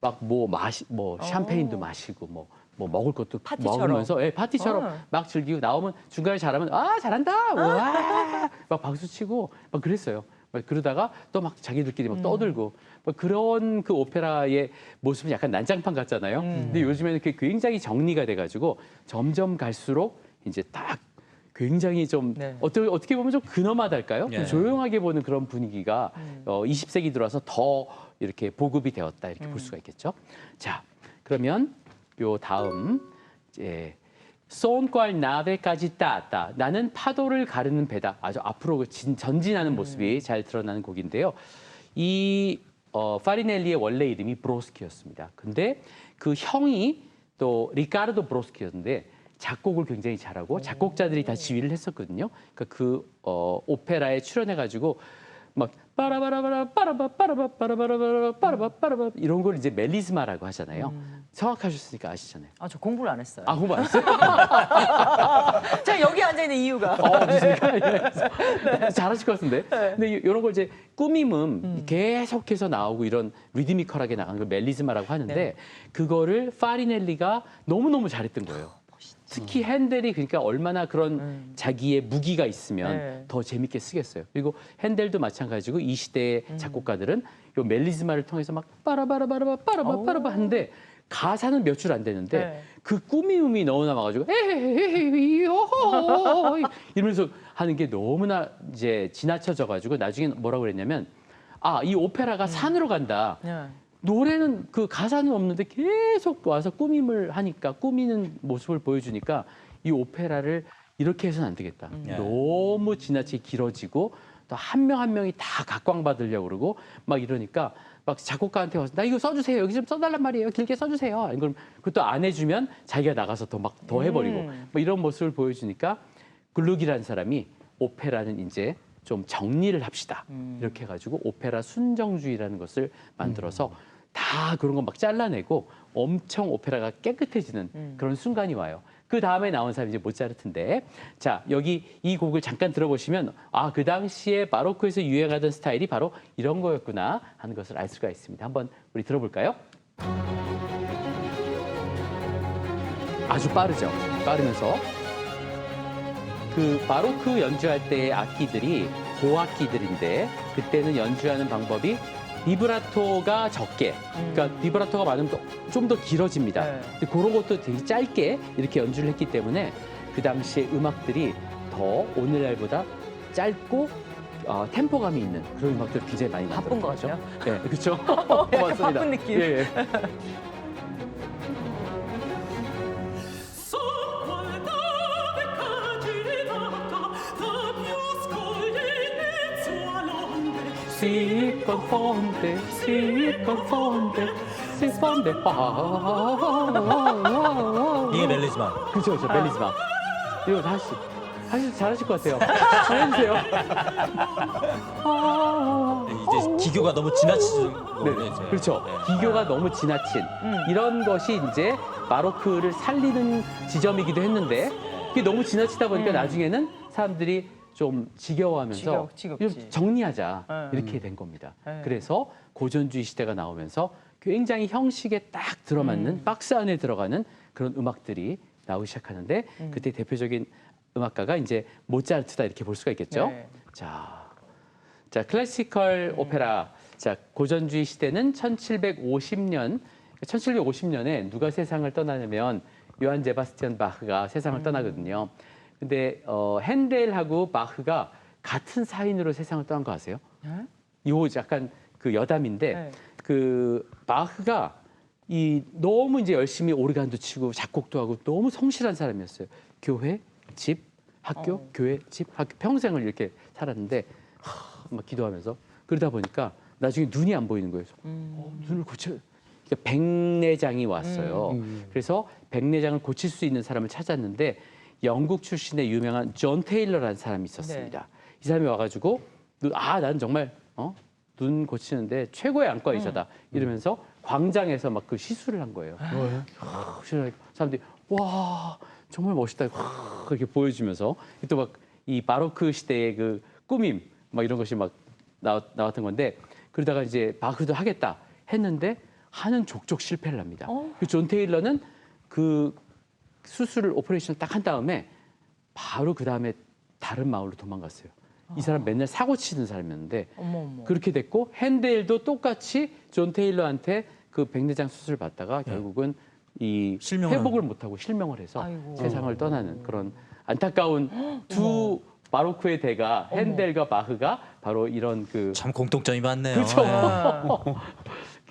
막 뭐 샴페인도 마시고 뭐 뭐 먹을 것도 파티처럼. 먹으면서 파티처럼 막 즐기고 나오면 중간에 잘하면 잘한다 와 막 박수 치고 막 그랬어요. 막 그러다가 또 막 자기들끼리 막 떠들고 뭐 그런 그 오페라의 모습은 약간 난장판 같잖아요. 근데 요즘에는 그게 굉장히 정리가 돼가지고 점점 갈수록 이제 딱 굉장히 좀 네. 어떻게 보면 좀 근엄하달까요? 좀 예. 조용하게 보는 그런 분위기가 20세기 들어와서 더 이렇게 보급이 되었다 이렇게 볼 수가 있겠죠. 자, 그러면 요 다음 이제 손과 나베까지 따다. 나는 파도를 가르는 배다. 아주 앞으로 전진하는 모습이 잘 드러나는 곡인데요. 이 파리넬리의 원래 이름이 브로스키였습니다. 근데 그 형이 또 리카르도 브로스키였는데 작곡을 굉장히 잘하고 작곡자들이 다 지휘를 했었거든요. 그러니까 그 오페라에 출연해가지고 막 빠라바라바라 빠라바 빠라바 빠라바라바라 빠라바 빠라바 이런 걸 이제 멜리스마라고 하잖아요. 성악하셨으니까 아시잖아요. 아, 저 공부를 안 했어요. 아, 그거 맞았어요? 제가 여기 앉아 있는 이유가. 그렇습니까? 네. 잘하실 것 같은데. 근데 이런 걸 이제 꾸밈은 계속해서 나오고 이런 리드미컬하게 나가는 걸 멜리스마라고 하는데 네. 그거를 파리넬리가 너무너무 잘했던 거예요. 특히 핸델이 그러니까 얼마나 그런 자기의 무기가 있으면 네. 더 재밌게 쓰겠어요. 그리고 핸델도 마찬가지고 이 시대의 작곡가들은 요 멜리스마를 통해서 막 빠라바라바라바 빠라바 빠라바 하는데 가사는 몇 줄 안 되는데 네. 그 꾸미음이 너무 남아가지고 에헤헤헤 이러면서 하는 게 너무나 이제 지나쳐져가지고 나중에 뭐라고 그랬냐면 이 오페라가 산으로 간다. 네. 노래는 그 가사는 없는데 계속 와서 꾸밈을 하니까 꾸미는 모습을 보여주니까 이 오페라를 이렇게 해서는 안 되겠다. 너무 지나치게 길어지고 또 한 명 한 명이 다 각광받으려고 그러고 막 이러니까 막 작곡가한테 와서 나 이거 써주세요. 여기 좀 써달란 말이에요. 길게 써주세요. 그럼 그것도 안 해주면 자기가 나가서 더 해버리고 뭐 이런 모습을 보여주니까 글룩이라는 사람이 오페라는 이제 좀 정리를 합시다. 이렇게 해가지고 오페라 순정주의라는 것을 만들어서 다 그런 거 막 잘라내고 엄청 오페라가 깨끗해지는 그런 순간이 와요. 그 다음에 나온 사람이 이제 모차르트인데, 자 여기 이 곡을 잠깐 들어보시면 그 당시에 바로크에서 유행하던 스타일이 바로 이런 거였구나 하는 것을 알 수가 있습니다. 한번 우리 들어볼까요? 아주 빠르죠. 빠르면서 그 바로크 연주할 때의 악기들이 고악기들인데 그때는 연주하는 방법이 비브라토가 적게, 그러니까 비브라토가 많으면 좀 더 길어집니다. 네. 근데 그런 것도 되게 짧게 이렇게 연주를 했기 때문에 그 당시에 음악들이 더 오늘날보다 짧고 템포감이 있는 그런 음악들 굉장히 많이 바쁜 것 만들었죠. 같아요. 네, 그렇죠. 맞습니다. 바쁜 느낌. 예, 예. Si confonde, si confonde, si confonde. 이게 멜리스마. 그렇죠, 멜리스마. 이거 다시 잘하실 것 같아요. 잘해주세요. 이제 기교가 너무 지나치는 네, 거군요. 이제. 그렇죠. 네. 기교가 너무 지나친 이런 것이 이제 바로크를 살리는 지점이기도 했는데 그게 너무 지나치다 보니까 나중에는 사람들이 좀 지겨워하면서 지겹지. 좀 정리하자 이렇게 된 겁니다. 그래서 고전주의 시대가 나오면서 굉장히 형식에 딱 들어맞는 박스 안에 들어가는 그런 음악들이 나오기 시작하는데 그때 대표적인 음악가가 이제 모차르트다 이렇게 볼 수가 있겠죠. 네. 자, 클래시컬 오페라. 자, 고전주의 시대는 1750년에 누가 세상을 떠나냐면 요한 제바스티안 바흐가 세상을 떠나거든요. 근데 핸델하고 바흐가 같은 사인으로 세상을 떠난 거 아세요? 요 약간 그 여담인데 네. 그 바흐가 너무 이제 열심히 오르간도 치고 작곡도 하고 너무 성실한 사람이었어요. 교회, 집, 학교, 교회, 집, 학교 평생을 이렇게 살았는데 막 기도하면서 그러다 보니까 나중에 눈이 안 보이는 거예요. 눈을 그러니까 백내장이 왔어요. 그래서 백내장을 고칠 수 있는 사람을 찾았는데 영국 출신의 유명한 존 테일러라는 사람이 있었습니다. 이 사람이 와가지고 난 정말 눈 고치는데 최고의 안과 의사다 이러면서 광장에서 막 그 시술을 한 거예요. 사람들이 와 정말 멋있다 이렇게 보여주면서 또 막 이 바로크 시대의 그 꾸밈 막 이런 것이 막 나왔던 건데 그러다가 이제 바흐도 하겠다 했는데 하는 족족 실패를 합니다. 그 존 테일러는 그 수술을 오퍼레이션을 딱 한 다음에 바로 그 다음에 다른 마을로 도망갔어요. 이 사람 맨날 사고 치는 사람이었는데 어머. 그렇게 됐고 핸델도 똑같이 존 테일러한테 그 백내장 수술을 받다가 결국은 이 실명을 회복을 못하고 실명을 해서 아이고. 세상을 떠나는 그런 안타까운 두 바로크의 대가 핸델과 바흐가 바로 이런 그 참 공통점이 많네요. 그렇죠.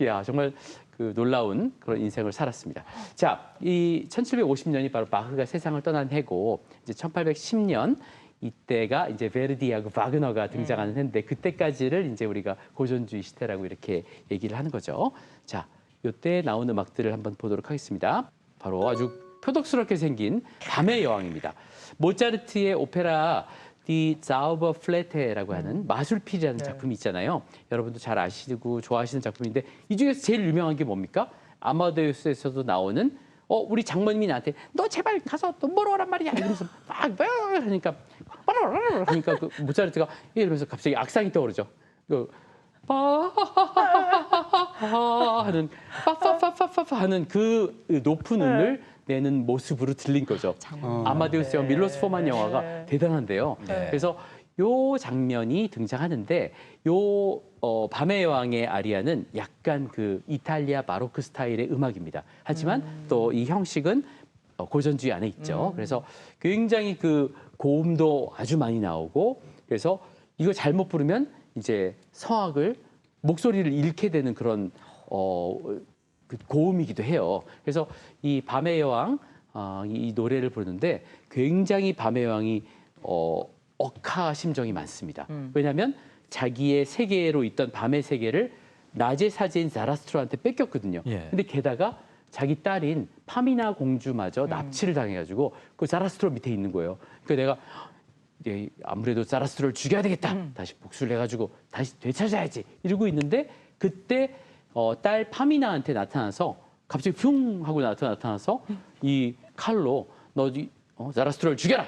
예. 야, 정말 그 놀라운 그런 인생을 살았습니다. 자, 이 1750년이 바로 바흐가 세상을 떠난 해고 이제 1810년 이때가 이제 베르디하고 바그너가 등장하는 해인데 그때까지를 이제 우리가 고전주의 시대라고 이렇게 얘기를 하는 거죠. 자, 이때 나온 음악들을 한번 보도록 하겠습니다. 바로 아주 표독스럽게 생긴 밤의 여왕입니다. 모차르트의 오페라 디 자우버플레테라고 하는 마술필이라는 작품이 있잖아요. 여러분도 잘 아시고 좋아하시는 작품인데 이 중에서 제일 유명한 게 뭡니까? 아마데우스에서도 나오는 우리 장모님이 나한테 너 제발 가서 돈 벌어오란 말이야 이러면서 막 하니까 하니까 그 모차르트가 이러면서 갑자기 악상이 떠오르죠. 그 하는 파파파파파 하는 그 높은 음을 내는 모습으로 들린 거죠. 아마데우스 영화, 밀로스 포만 영화가 대단한데요. 그래서 요 장면이 등장하는데 요 밤의 여왕의 아리아는 약간 그 이탈리아 바로크 스타일의 음악입니다. 하지만 또 이 형식은 고전주의 안에 있죠. 그래서 굉장히 그 고음도 아주 많이 나오고 그래서 이거 잘못 부르면 이제 성악을 목소리를 잃게 되는 그런 그 고음이기도 해요. 그래서 이 밤의 여왕 이 노래를 부르는데 굉장히 밤의 여왕이 억하 심정이 많습니다. 왜냐하면 자기의 세계로 있던 밤의 세계를 낮의 사제인 자라스트로한테 뺏겼거든요. 예. 근데 게다가 자기 딸인 파미나 공주마저 납치를 당해가지고 그 자라스트로 밑에 있는 거예요. 그러니까 내가 아무래도 자라스트로를 죽여야 되겠다. 다시 복수를 해가지고 다시 되찾아야지. 이러고 있는데 그때 딸 파미나한테 나타나서 갑자기 흉 하고 나타나서 이 칼로 너 자라스트로를 죽여라.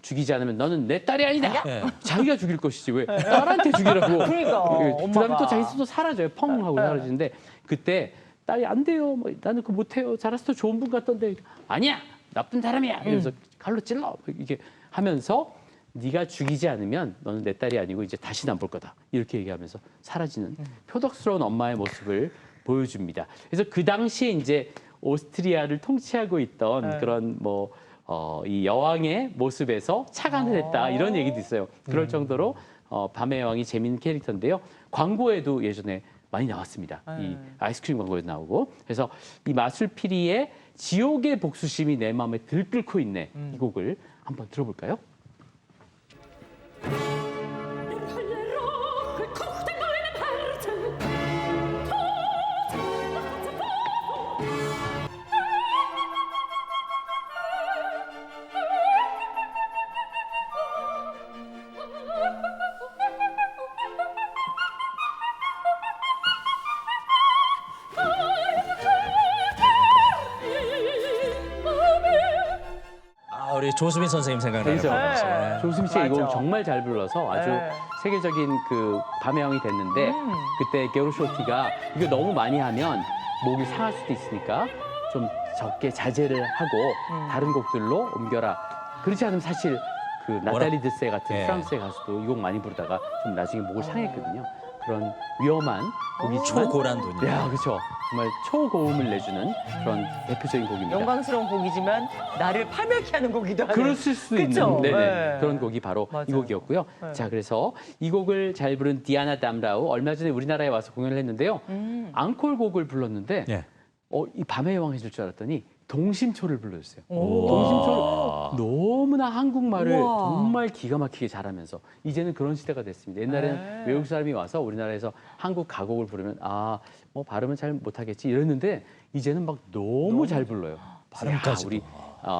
죽이지 않으면 너는 내 딸이 아니다. 예. 자기가 죽일 것이지 왜 딸한테 죽이라고. 그러니까, 그다음에 엄마가. 또 자기 스스로 사라져요. 펑 하고 사라지는데 그때 딸이 안 돼요. 뭐, 나는 그거 못해요. 자라스트로 좋은 분 같던데. 아니야. 나쁜 사람이야. 이러면서 칼로 찔러. 이게 하면서 네가 죽이지 않으면 너는 내 딸이 아니고 이제 다시는 안 볼 거다. 이렇게 얘기하면서 사라지는 표독스러운 엄마의 모습을 보여줍니다. 그래서 그 당시에 이제 오스트리아를 통치하고 있던 그런 이 여왕의 모습에서 착안을 했다 이런 얘기도 있어요. 그럴 정도로 밤의 여왕이 재미있는 캐릭터인데요. 광고에도 예전에 많이 나왔습니다. 이 아이스크림 광고에도 나오고. 그래서 이 마술피리의 지옥의 복수심이 내 마음에 들끓고 있네. 이 곡을 한번 들어볼까요? 우리 조수민 선생님 생각나는 그렇죠. 거죠. 조수미 씨가 이 곡을 맞아. 정말 잘 불러서 아주 네. 세계적인 그 밤의 왕이 됐는데 그때 게오르쇼티가 이거 너무 많이 하면 목이 상할 수도 있으니까 좀 적게 자제를 하고 다른 곡들로 옮겨라. 그렇지 않으면 사실 그 나탈리 드세 같은 예. 프랑스의 가수도 이 곡 많이 부르다가 좀 나중에 목을 상했거든요. 그런 위험한 곡이지만 초고난도입니다. 야, 그렇죠. 정말 초고음을 내주는 그런 대표적인 곡입니다. 영광스러운 곡이지만 나를 파멸케 하는 곡이기도 하네요. 그럴 수 그쵸? 있는 네네. 네. 그런 곡이 바로 이 맞아요. 곡이었고요. 네. 자, 그래서 이 곡을 잘 부른 디아나 담라우 얼마 전에 우리나라에 와서 공연을 했는데요. 앙콜 곡을 불렀는데 예. 이 밤의 여왕 해줄 줄 알았더니 동심초를 불러줬어요. 오. 동심초를 너무나 한국말을 우와. 정말 기가 막히게 잘하면서 이제는 그런 시대가 됐습니다. 옛날에는 네. 외국 사람이 와서 우리나라에서 한국 가곡을 부르면 뭐 발음은 잘 못하겠지 이랬는데 이제는 막 너무 잘 불러요. 발음까지도. 우리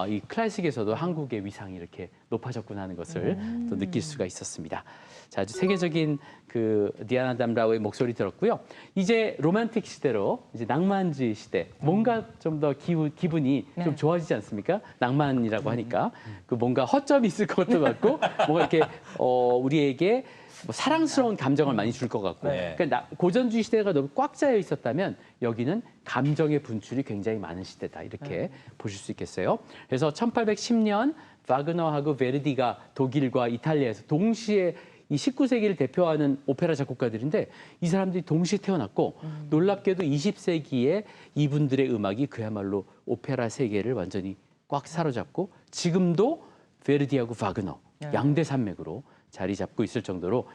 이 클래식에서도 한국의 위상이 이렇게 높아졌구나 하는 것을 또 느낄 수가 있었습니다. 자, 아주 세계적인 그 디아나 담라우의 목소리 들었고요. 이제 로맨틱 시대로 이제 낭만주의 시대. 뭔가 좀 더 기분이 좀 좋아지지 않습니까? 낭만이라고 하니까 그 뭔가 허점이 있을 것도 같고 뭔가 이렇게 우리에게 뭐 사랑스러운 감정을 많이 줄 것 같고 네. 그러니까 고전주의 시대가 너무 꽉 짜여 있었다면 여기는 감정의 분출이 굉장히 많은 시대다 이렇게 보실 수 있겠어요. 그래서 1810년 바그너하고 베르디가 독일과 이탈리아에서 동시에 이 19세기를 대표하는 오페라 작곡가들인데 이 사람들이 동시에 태어났고 놀랍게도 20세기에 이분들의 음악이 그야말로 오페라 세계를 완전히 꽉 사로잡고 지금도 베르디하고 바그너 양대 산맥으로 자리 잡고 있을 정도로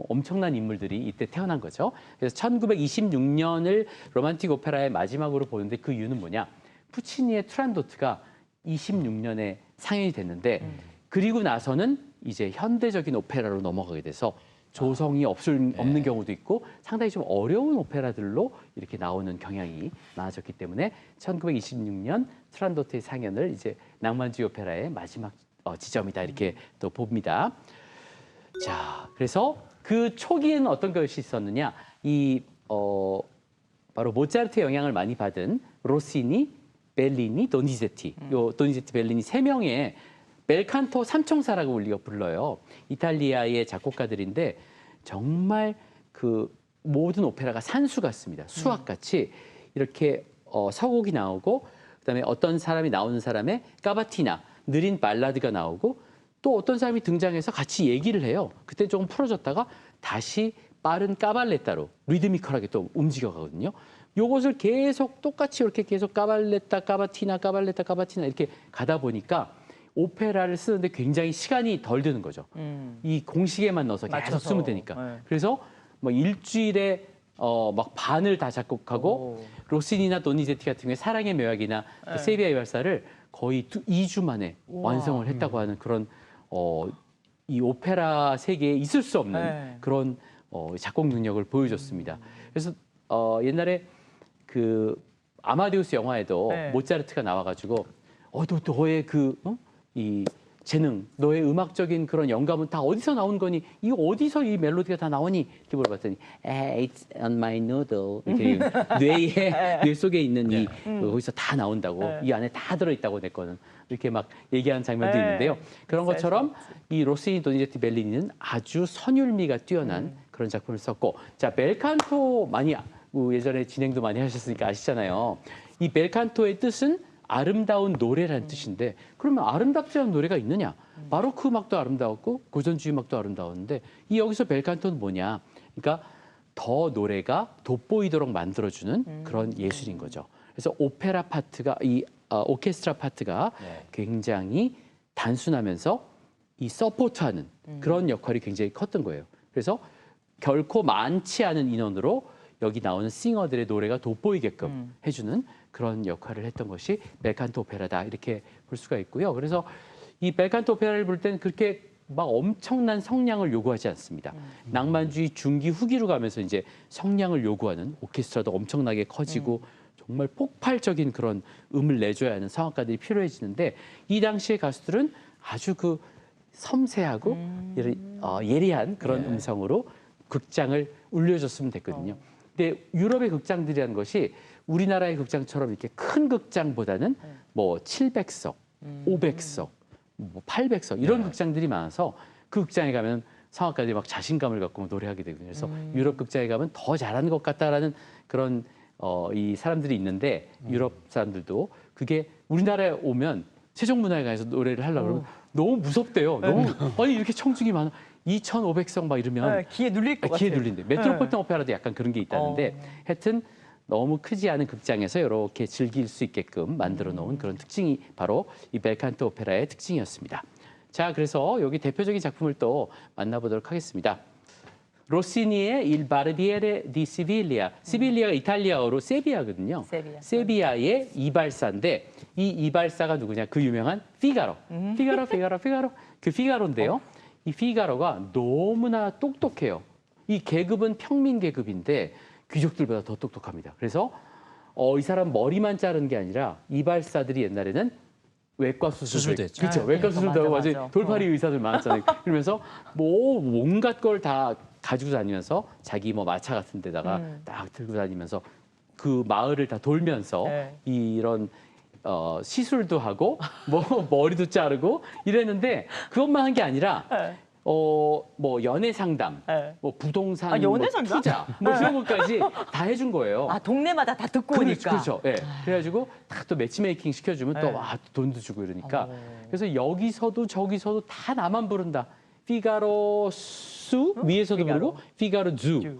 엄청난 인물들이 이때 태어난 거죠. 그래서 1926년을 로man틱 오페라의 마지막으로 보는데 그 이유는 뭐냐? 푸치니의 투란도트가 26년에 상연이 됐는데 그리고 나서는 이제 현대적인 오페라로 넘어가게 돼서 조성이 없는 경우도 있고 상당히 좀 어려운 오페라들로 이렇게 나오는 경향이 많아졌기 때문에 1926년 투란도트의 상연을 이제 낭만주의 오페라의 마지막 지점이다 이렇게 또 봅니다. 자, 그래서 그 초기에는 어떤 것이 있었느냐? 바로 모차르트의 영향을 많이 받은 로시니, 벨리니, 도니제티, 요 도니제티, 벨리니 세 명의 벨칸토 삼총사라고 우리가 불러요. 이탈리아의 작곡가들인데 정말 그 모든 오페라가 산수 같습니다. 수학같이 이렇게 서곡이 나오고 그다음에 어떤 사람이 나오는 사람의 까바티나 느린 발라드가 나오고 또 어떤 사람이 등장해서 같이 얘기를 해요. 그때 조금 풀어졌다가 다시 빠른 까발레타로 리드미컬하게 또 움직여가거든요. 요것을 계속 똑같이 이렇게 계속 까발레타, 까바티나, 까발레타, 까바티나 이렇게 가다 보니까 오페라를 쓰는데 굉장히 시간이 덜 드는 거죠. 이 공식에만 넣어서 계속 맞춰서. 쓰면 되니까. 네. 그래서 뭐 일주일에 막 반을 다 작곡하고 로시니나 도니제티 같은 경우에 사랑의 묘약이나 또 세비야의 발사를 거의 2주 만에 완성을 했다고 하는 그런 이 오페라 세계에 있을 수 없는 네. 그런 작곡 능력을 보여줬습니다. 그래서 옛날에 그 아마데우스 영화에도 네. 모차르트가 나와가지고 너의 이 재능, 너의 음악적인 그런 영감은 다 어디서 나온 거니? 이거 어디서 이 멜로디가 다 나오니? 이렇게 물어봤더니 It's on my noodle. 이렇게 뇌 속에 있는 이 거기서 다 나온다고. 이 안에 다 들어있다고 내 거는. 이렇게 막 얘기하는 장면도 네. 있는데요. 그런 것처럼 이 로시니, 도니제티, 벨리니는 아주 선율미가 뛰어난 그런 작품을 썼고 자, 벨칸토 많이 예전에 진행도 많이 하셨으니까 아시잖아요. 이 벨칸토의 뜻은 아름다운 노래라는 뜻인데 그러면 아름답지 않은 노래가 있느냐? 바로크 음악도 아름다웠고 고전주의 음악도 아름다웠는데 이 여기서 벨칸토는 뭐냐? 그러니까 더 노래가 돋보이도록 만들어주는 그런 예술인 거죠. 그래서 오페라 파트가 오케스트라 파트가 굉장히 단순하면서 이 서포트하는 그런 역할이 굉장히 컸던 거예요. 그래서 결코 많지 않은 인원으로 여기 나오는 싱어들의 노래가 돋보이게끔 해주는 그런 역할을 했던 것이 벨칸토 오페라다 이렇게 볼 수가 있고요. 그래서 이 벨칸토 오페라를 볼 때는 그렇게 막 엄청난 성량을 요구하지 않습니다. 낭만주의 중기 후기로 가면서 이제 성량을 요구하는 오케스트라도 엄청나게 커지고 정말 폭발적인 그런 음을 내줘야 하는 성악가들이 필요해지는데 이 당시의 가수들은 아주 그 섬세하고 예리한 그런 음성으로 극장을 울려줬으면 됐거든요. 근데 유럽의 극장들이라는 것이 우리나라의 극장처럼 이렇게 큰 극장보다는 뭐 700석, 500석, 뭐 800석 이런 극장들이 많아서 그 극장에 가면 성악가들이 막 자신감을 갖고 노래하게 되거든요. 그래서 유럽 극장에 가면 더 잘하는 것 같다라는 그런 이 사람들이 있는데 유럽 사람들도 그게 우리나라에 오면 세종문화회관에서 노래를 하려고 그러면 너무 무섭대요. 너무 아니 이렇게 청중이 많아. 2,500석 막 이러면 귀에 눌릴 것 귀에 같아요. 눌린대. 메트로폴리탄 오페라도 약간 그런 게 있다는데 하여튼 너무 크지 않은 극장에서 이렇게 즐길 수 있게끔 만들어 놓은 그런 특징이 바로 이 벨칸토 오페라의 특징이었습니다. 자, 그래서 여기 대표적인 작품을 또 만나보도록 하겠습니다. 로시니의 Il Barbiere di Siviglia. 시빌리아가 이탈리아어로 세비야거든요. 세비야. 세비야의 이발사인데 이 이발사가 누구냐? 그 유명한 피가로. 피가로. 그 피가로인데요. 이 피가로가 너무나 똑똑해요. 이 계급은 평민 계급인데 귀족들보다 더 똑똑합니다. 그래서 이 사람 머리만 자른 게 아니라 이발사들이 옛날에는 외과 수술도 했죠. 그렇죠. 외과 수술도 하고 맞아. 아주 돌팔이 의사들 많았잖아요. 그러면서 뭐 온갖 걸 다 가지고 다니면서 자기 뭐 마차 같은 데다가 딱 들고 다니면서 그 마을을 다 돌면서 이런 시술도 하고 뭐 머리도 자르고 이랬는데 그것만 한 게 아니라 뭐 연애 상담, 네. 뭐 부동산, 아, 연애 뭐 상담? 투자, 뭐 이런 것까지 다 해준 거예요. 아, 동네마다 다 듣고 오니까. 그렇죠. 예. 그래가지고 딱 또 매치메이킹 시켜주면 네. 또 와, 돈도 주고 이러니까. 그래서 여기서도 저기서도 다 나만 부른다. 피가로 수 위에서도 부르고 피가로 주.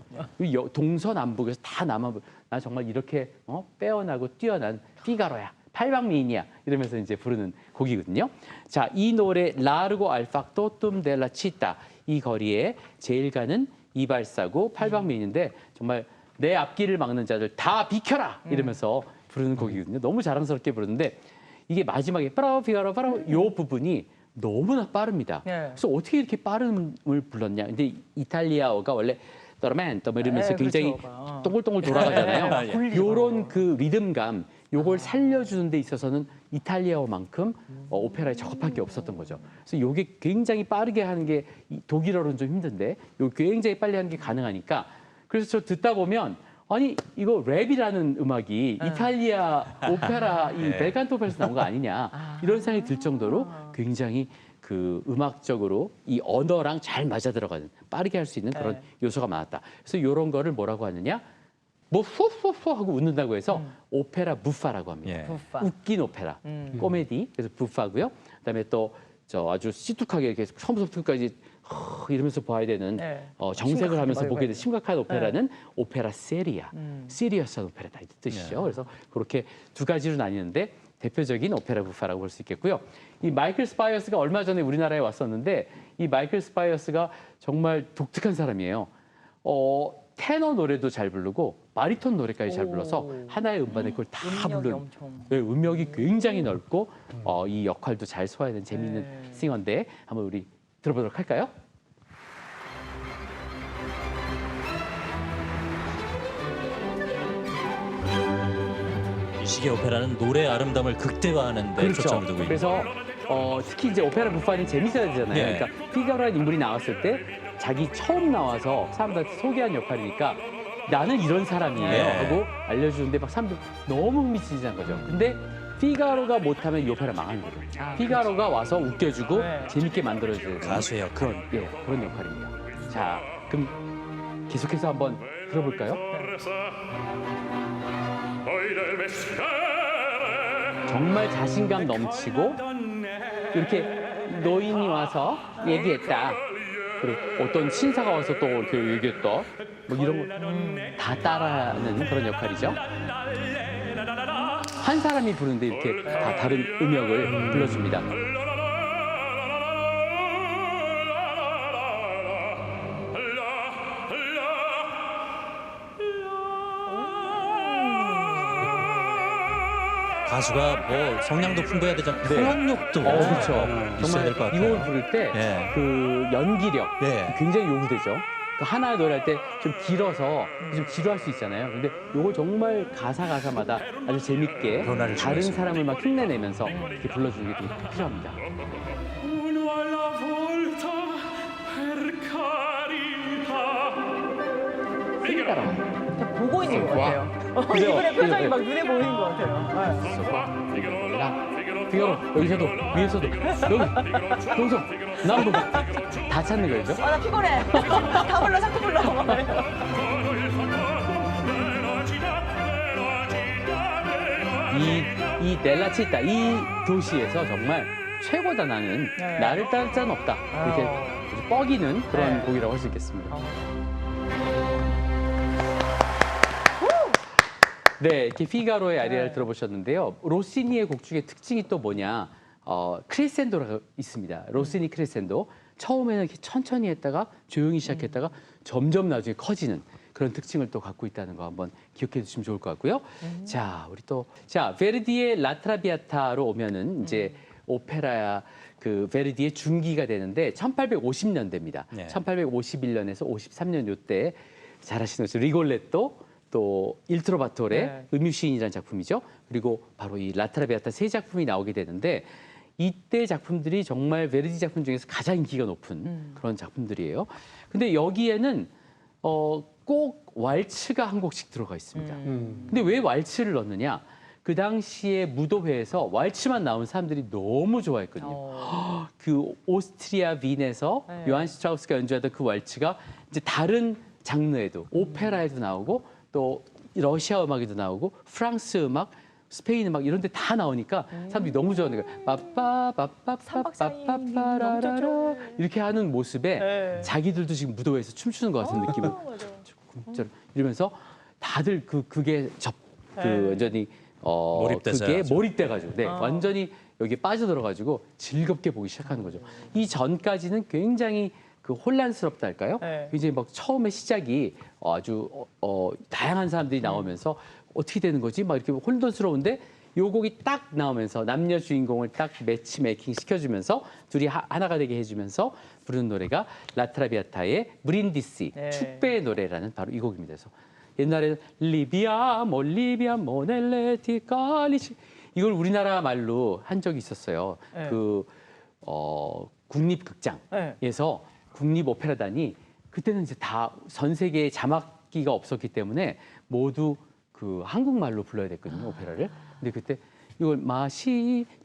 동서남북에서 다 나만 부르. 나 정말 이렇게 빼어나고 뛰어난 피가로야. 팔방미인이야. 이러면서 이제 부르는 곡이거든요. 자, 이 노래 라르고 알팍도 툼 델라 치타. 이 거리에 제일 가는 이발사고 팔방미인인데 정말 내 앞길을 막는 자들 다 비켜라 이러면서 부르는 곡이거든요. 너무 자랑스럽게 부르는데 이게 마지막에 빠라오 피가로 빠라오 요 부분이 너무나 빠릅니다. 네. 그래서 어떻게 이렇게 빠름을 불렀냐. 근데 이탈리아어가 원래 떠르멘토 이러면서 네, 굉장히 그렇죠. 동글동글 돌아가잖아요. 굴리죠. 요런 그 리듬감 요걸 살려주는 데 있어서는 이탈리아어만큼 오페라에 적합한 게 없었던 거죠. 그래서 요게 굉장히 빠르게 하는 게 독일어로는 좀 힘든데 요 굉장히 빨리 하는 게 가능하니까 그래서 저 듣다 보면 아니 이거 랩이라는 음악이 이탈리아 오페라 이 벨칸토 오페라에서 나온 거 아니냐 이런 생각이 들 정도로 굉장히 그 음악적으로 이 언어랑 잘 맞아 들어가는 빠르게 할 수 있는 그런 요소가 많았다. 그래서 이런 거를 뭐라고 하느냐? 뭐 후후후 하고 웃는다고 해서 오페라 부파라고 합니다. 예. 부파. 웃긴 오페라, 코미디 그래서 부파고요. 그다음에 또 저 아주 시툭하게 이렇게 처음부터 끝까지 이러면서 봐야 되는 네. 정색을 하면서 심각하게 보게 되는 심각한 오페라는 오페라 세리아, 시리어스한 오페라다 이 뜻이죠. 네. 그래서 그렇게 두 가지로 나뉘는데 대표적인 오페라 부파라고 볼 수 있겠고요. 이 마이클 스파이어스가 얼마 전에 우리나라에 왔었는데 이 마이클 스파이어스가 정말 독특한 사람이에요. 테너 노래도 잘 부르고 바리톤 노래까지 잘 불러서 하나의 음반에 그걸 다 음역이 부르는 엄청. 네, 음역이 굉장히 넓고 이 역할도 잘 소화하는 재미있는 네. 싱어인데 한번 우리 들어보도록 할까요? 이 시기의 오페라는 노래의 아름다움을 극대화하는 데 초점을 두고 있는 그래서 특히 이제 오페라 부파는 재밌어야 되잖아요. 네. 그러니까 피가로라는 인물이 나왔을 때 자기 처음 나와서 사람들한테 소개한 역할이니까 나는 이런 사람이에요 네. 하고 알려주는데 막 사람들 너무 흥미진진한 거죠. 근데 피가로가 못하면 이 오페라 망하는 거죠. 피가로가 와서 웃겨주고 네. 재밌게 만들어주는 가수의 역할. 그런 역할입니다. 자, 그럼 계속해서 한번 들어볼까요? 정말 자신감 넘치고 이렇게 노인이 와서 얘기했다. 그리고 어떤 신사가 와서 또 이렇게 얘기했다. 뭐 이런 거 다 따라하는 그런 역할이죠. 한 사람이 부르는데 이렇게 다 다른 음역을 불러줍니다. 가수가 뭐 성량도 풍부해야 되잖아요. 표현력도 그렇죠. 있어야 될 것 정말 같아요. 이곡을 부를 때 예. 그 연기력 예. 굉장히 요구되죠. 그 하나 노래할 때 좀 길어서 좀 지루할 수 있잖아요. 근데 요걸 정말 가사마다 아주 재밌게 변화를 다른 주면서. 사람을 막 흉내내면서 이렇게 불러주는 게 되게 필요합니다. Uno alla volta per carità. 피가로. 보고 있는 것 와. 같아요. 그죠? 이분의 표정이 그죠? 막 눈에 보이는 것 같아요. 피가로 여기서도 위에서도 여기 동서 남북 다 찾는 거죠. 아, 나 피곤해. 다 불러, 자꾸 불러. 이 넬라치타 이 도시에서 정말 최고다 나는 네. 나를 따를 자는 없다 이렇게 아주 뻐기는 그런 네. 곡이라고 할 수 있겠습니다. 네, 이렇게 피가로의 아리아를 들어보셨는데요. 로시니의 곡 중에 특징이 또 뭐냐? 크레센도가 있습니다. 로시니 크레센도. 처음에는 이렇게 천천히 했다가 조용히 시작했다가 점점 나중에 커지는 그런 특징을 또 갖고 있다는 거 한번 기억해 주시면 좋을 것 같고요. 자, 우리 또 베르디의 라트라비아타로 오면은 이제 오페라 그 베르디의 중기가 되는데 1850년대입니다. 네. 1851년에서 53년 요때 잘 아시는 리골레토 또 일트로바토레 네. 음유시인이라는 작품이죠. 그리고 바로 이 라트라비아타 세 작품이 나오게 되는데 이때 작품들이 정말 베르디 작품 중에서 가장 인기가 높은 그런 작품들이에요. 근데 여기에는 꼭 왈츠가 한 곡씩 들어가 있습니다. 근데 왜 왈츠를 넣느냐? 그 당시에 무도회에서 왈츠만 나온 사람들이 너무 좋아했거든요. 그 오스트리아 빈에서 네. 요한 스트라우스가 연주하던 그 왈츠가 이제 다른 장르에도 오페라에도 나오고 또 러시아 음악에도 나오고 프랑스 음악, 스페인 음악 이런 데 다 나오니까 사람들이 너무 좋아하는 거예요. 빠빠빠빠빠빠빠라라 이렇게 하는 모습에 네. 자기들도 지금 무도회에서 춤추는 것 같은 느낌을 이러면서 다들 그게 완전히 몰입돼서요, 그게 아주. 몰입돼가지고 완전히 여기에 빠져들어가지고 즐겁게 보기 시작하는 거죠. 이 전까지는 굉장히 그 혼란스럽다 할까요? 네. 이제 막 처음에 시작이 아주 다양한 사람들이 나오면서 어떻게 되는 거지? 막 이렇게 혼돈스러운데 요 곡이 딱 나오면서 남녀 주인공을 딱 매치 메이킹 시켜주면서 둘이 하나가 되게 해주면서 부르는 노래가 라트라비아타의 브린디시 네. 축배의 노래라는 바로 이 곡입니다. 그래서 옛날에는 리비아 모넬레티 깔리치 이걸 우리나라 말로 한 적이 있었어요. 네. 국립극장에서 국립오페라단이 그때는 이제 다 전 세계에 자막기가 없었기 때문에 모두 그 한국말로 불러야 됐거든요, 오페라를. 근데 그때 이걸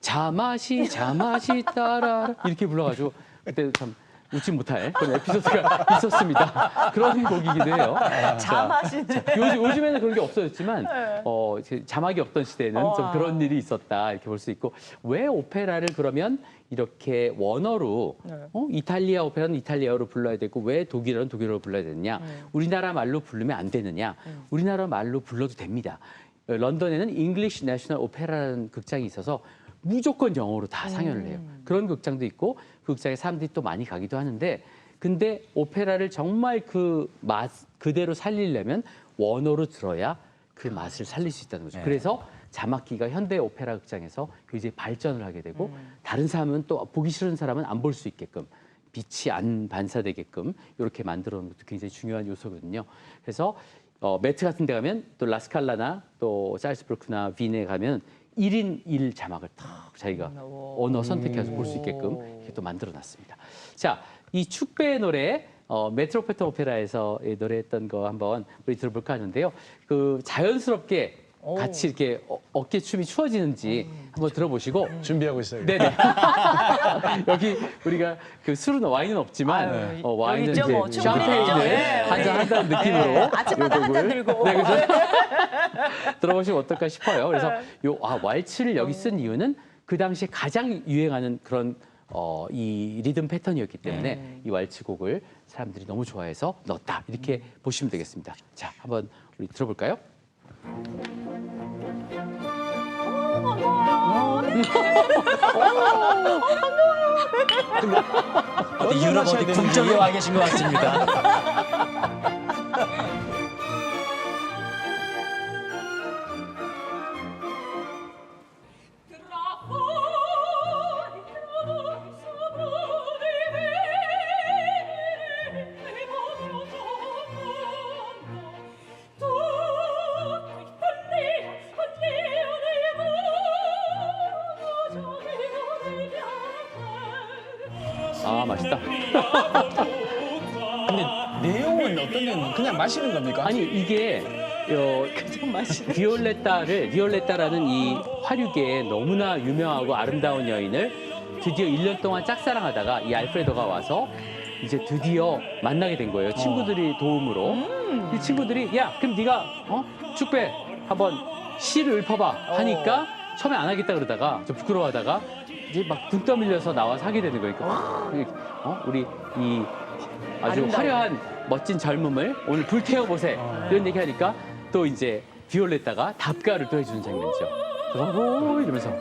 자마시 따라라 이렇게 불러가지고 그때 참 웃지 못할 그런 에피소드가 있었습니다. 그런 곡이기도 해요. 자마시네. 요즘에는 그런 게 없어졌지만 이제 자막이 없던 시대에는 좀 그런 일이 있었다 이렇게 볼 수 있고 왜 오페라를 그러면 이렇게 원어로 이탈리아 오페라는 이탈리아어로 불러야 되고 왜 독일어는 독일어로 불러야 되느냐 우리나라 말로 부르면 안 되느냐 우리나라 말로 불러도 됩니다. 런던에는 잉글리시 내셔널 오페라라는 극장이 있어서 무조건 영어로 다 상연을 해요. 그런 극장도 있고 그 극장에 사람들이 또 많이 가기도 하는데 근데 오페라를 정말 그 맛 그대로 살리려면 원어로 들어야 그 맛을 살릴 수 있다는 거죠. 그래서 자막기가 현대 오페라 극장에서 이제 발전을 하게 되고 다른 사람은 또 보기 싫은 사람은 안 볼 수 있게끔 빛이 안 반사되게끔 이렇게 만들어 놓은 것도 굉장히 중요한 요소거든요. 그래서 매트 같은 데 가면 또 라스칼라나 또 살츠부르크나 빈에 가면 1인 1 자막을 탁 자기가 언어 선택해서 볼 수 있게끔 이렇게 또 만들어 놨습니다. 자, 이 축배의 노래 메트로폴리탄 오페라에서 노래했던 거 한번 우리 들어볼까 하는데요. 그 자연스럽게 같이 이렇게 어깨춤이 추어지는지 한번 들어보시고 준비하고 있어요. 네네. 여기 우리가 그 술은 와인은 없지만 아유, 와인은 여기 있죠, 뭐. 이제 충분히 샴페인을 있죠. 네, 한잔 한다는 느낌으로 네, 아침마다 요 한잔 곡을 들고. 네, 그래서 들어보시면 어떨까 싶어요. 그래서 왈츠를 여기 쓴 이유는 그 당시에 가장 유행하는 그런 이 리듬 패턴이었기 때문에 이 왈츠 곡을 사람들이 너무 좋아해서 넣었다 이렇게 보시면 되겠습니다. 자, 한번 우리 들어볼까요? 어디 유럽 어디 궁정에 와 계신 것 같습니다. 아, 맛있다. 근데 내용은 어떤 내용? 그냥 마시는 겁니까? 아니 이게 비올레타라는 이 화류계의 너무나 유명하고 아름다운 여인을 드디어 1년 동안 짝사랑하다가 이 알프레도가 와서 이제 드디어 만나게 된 거예요. 친구들이 도움으로. 이 친구들이 야 그럼 네가 축배 한번 시를 읊어봐 하니까 처음에 안 하겠다 그러다가 좀 부끄러워하다가 이제 막 등 떠밀려서 나와서 하게 되는 거니까 우리 이 아주 화려한 멋진 젊음을 오늘 불태워보세 이런 얘기하니까 또 이제 비올레타가 답가를 또 해주는 장면이죠. 그래서 이러면서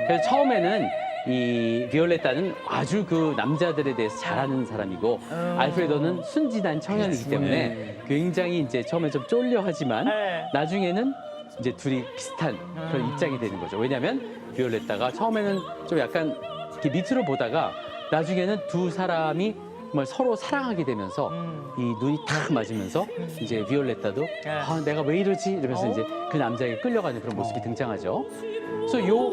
그래서 처음에는 이 비올레타는 아주 그 남자들에 대해서 잘하는 사람이고 알프레도는 순진한 청년이기 때문에 굉장히 이제 처음에 좀 쫄려하지만 나중에는 이제 둘이 비슷한 그런 입장이 되는 거죠. 왜냐하면 비올레타가 처음에는 좀 약간 이렇게 밑으로 보다가 나중에는 두 사람이 정말 서로 사랑하게 되면서 이 눈이 탁 맞으면서 이제 비올레타도 내가 왜 이러지 이러면서 이제 그 남자에게 끌려가는 그런 모습이 등장하죠. 그래서 요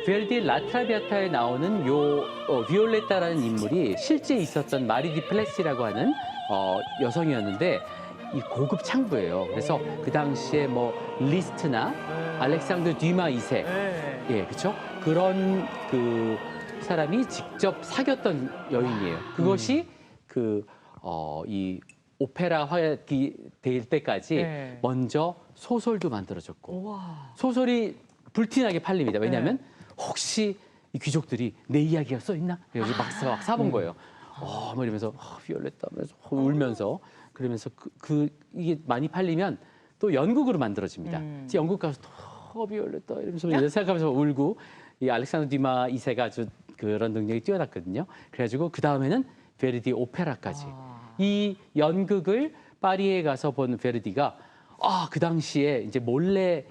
베르디 라트라비아타에 나오는 요 비올레타라는 인물이 실제 있었던 마리 디 플레시라고 하는 여성이었는데 이 고급 창부예요. 그래서 그 당시에 뭐 리스트나 알렉산더 듀마 2세, 예, 그렇죠? 그런 그 사람이 직접 사귀었던 여인이에요. 그것이 이 오페라 화약이 될 때까지 네. 먼저 소설도 만들어졌고 우와. 소설이 불티나게 팔립니다. 왜냐하면 혹시 이 귀족들이 내 이야기가 써 있나? 여기 막 사본 거예요. 뭐 이러면서 비올레타 하면서 울면서 그러면서 이게 많이 팔리면 또 연극으로 만들어집니다. 그래서 연극 가서 또 비올레타 이러면서 생각하면서 울고 이 알렉산더 듀마 2세가 아주 그런 능력이 뛰어났거든요. 그래가지고 그 다음에는 베르디 오페라까지 이 연극을 파리에 가서 본 베르디가 그 당시에 이제 몰래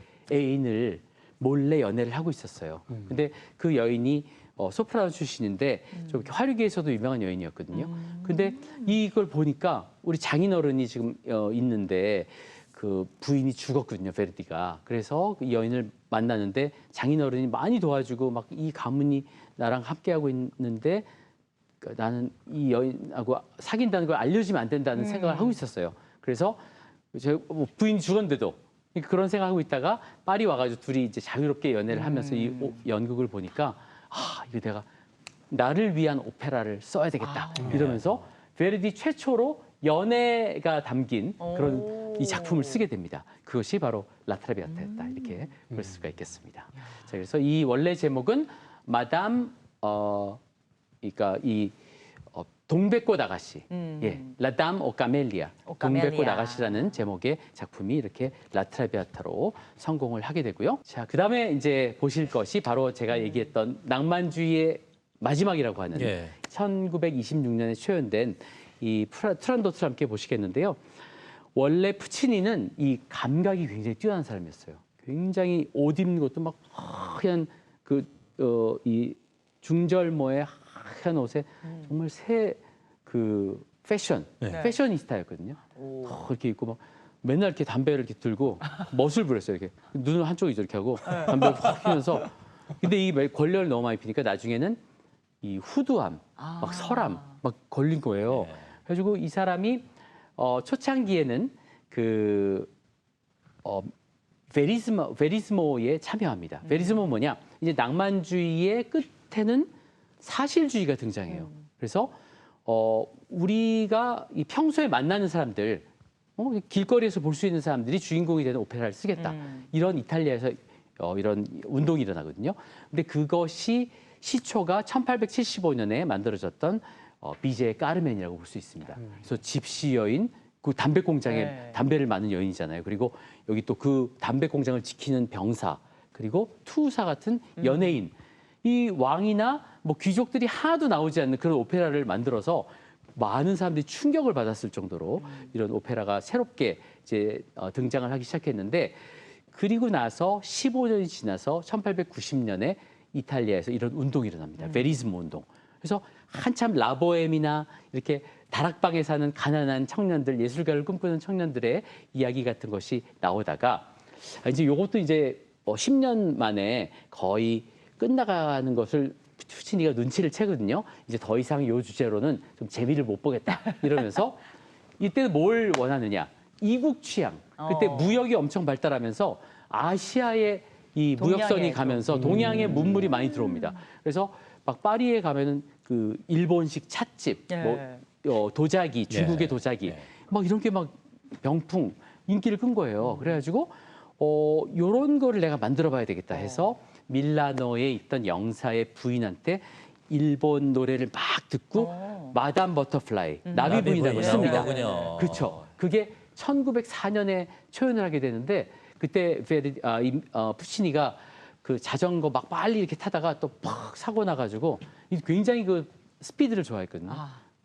연애를 하고 있었어요. 근데 그 여인이 소프라노 출신인데 좀 이렇게 화류계에서도 유명한 여인이었거든요. 근데 이걸 보니까 우리 장인어른이 지금 있는데 그 부인이 죽었거든요, 베르디가. 그래서 이 여인을 만나는데 장인어른이 많이 도와주고 막 이 가문이 나랑 함께하고 있는데 나는 이 여인하고 사귄다는 걸 알려주면 안 된다는 생각을 하고 있었어요. 그래서 부인이 죽었는데도 그런 생각하고 있다가 파리 와가지고 둘이 이제 자유롭게 연애를 하면서 이 연극을 보니까 이거 내가 나를 위한 오페라를 써야 되겠다 이러면서 베르디 최초로 연애가 담긴 그런 이 작품을 쓰게 됩니다. 그것이 바로 라트라비아타였다 이렇게 볼 수가 있겠습니다. 자, 그래서 이 원래 제목은 마담 그러니까 이 동백꽃 아가씨, 예, 라담 오 카멜리아, 동백꽃 아가씨라는 제목의 작품이 이렇게 라트라비아타로 성공을 하게 되고요. 자, 그다음에 이제 보실 것이 바로 제가 얘기했던 낭만주의의 마지막이라고 하는 1926년에 초연된 이 트란도트를 함께 보시겠는데요. 원래 푸치니는 이 감각이 굉장히 뛰어난 사람이었어요. 굉장히 옷 입는 것도 막 하얀 이 중절모의 하얀 옷에 정말 패셔니스타였거든요. 이렇게 입고 막 맨날 이렇게 담배를 이렇게 들고 멋을 부렸어요. 이렇게 눈을 한쪽에 이렇게 하고 담배를 확 피면서. 근데 이 권력을 너무 많이 피니까 나중에는 이 후두암, 막 설암 막 걸린 거예요. 그래가지고 이 사람이 초창기에는 베리스모에 참여합니다. 베리스모 뭐냐? 이제 낭만주의의 끝에는 사실주의가 등장해요. 그래서 우리가 이 평소에 만나는 사람들, 길거리에서 볼 수 있는 사람들이 주인공이 되는 오페라를 쓰겠다. 이런 이탈리아에서 이런 운동이 일어나거든요. 근데 그것이 시초가 1875년에 만들어졌던 비제의 까르멘이라고 볼 수 있습니다. 그래서 집시 여인, 그 담배 공장에 담배를 마는 여인이잖아요. 그리고 여기 또 그 담배 공장을 지키는 병사, 그리고 투사 같은 연예인, 이 왕이나 뭐 귀족들이 하나도 나오지 않는 그런 오페라를 만들어서 많은 사람들이 충격을 받았을 정도로 이런 오페라가 새롭게 이제 등장을 하기 시작했는데, 그리고 나서 15년이 지나서 1890년에 이탈리아에서 이런 운동이 일어납니다. 베리스모 운동. 그래서 한참 라보엠이나 이렇게 다락방에 사는 가난한 청년들, 예술가를 꿈꾸는 청년들의 이야기 같은 것이 나오다가 이제 이것도 이제 10년 만에 거의 끝나가는 것을 푸치니가 눈치를 채거든요. 이제 더 이상 이 주제로는 좀 재미를 못 보겠다 이러면서 이때는 뭘 원하느냐? 이국 취향. 그때 무역이 엄청 발달하면서 아시아에 이 무역선이 가면서 동양에 문물이 많이 들어옵니다. 그래서 막 파리에 가면은 그 일본식 찻집, 뭐 도자기, 중국의 도자기, 막 이런 게 막 병풍 인기를 끈 거예요. 그래가지고 요런 거를 내가 만들어봐야 되겠다 해서 밀라노에 있던 영사의 부인한테 일본 노래를 막 듣고 마담 버터플라이, 나비 부인이라고 씁니다. 그렇죠. 그게 1904년에 초연을 하게 되는데 그때 푸치니가 그 자전거 막 빨리 이렇게 타다가 또 팍 사고 나가지고 굉장히 그 스피드를 좋아했거든요.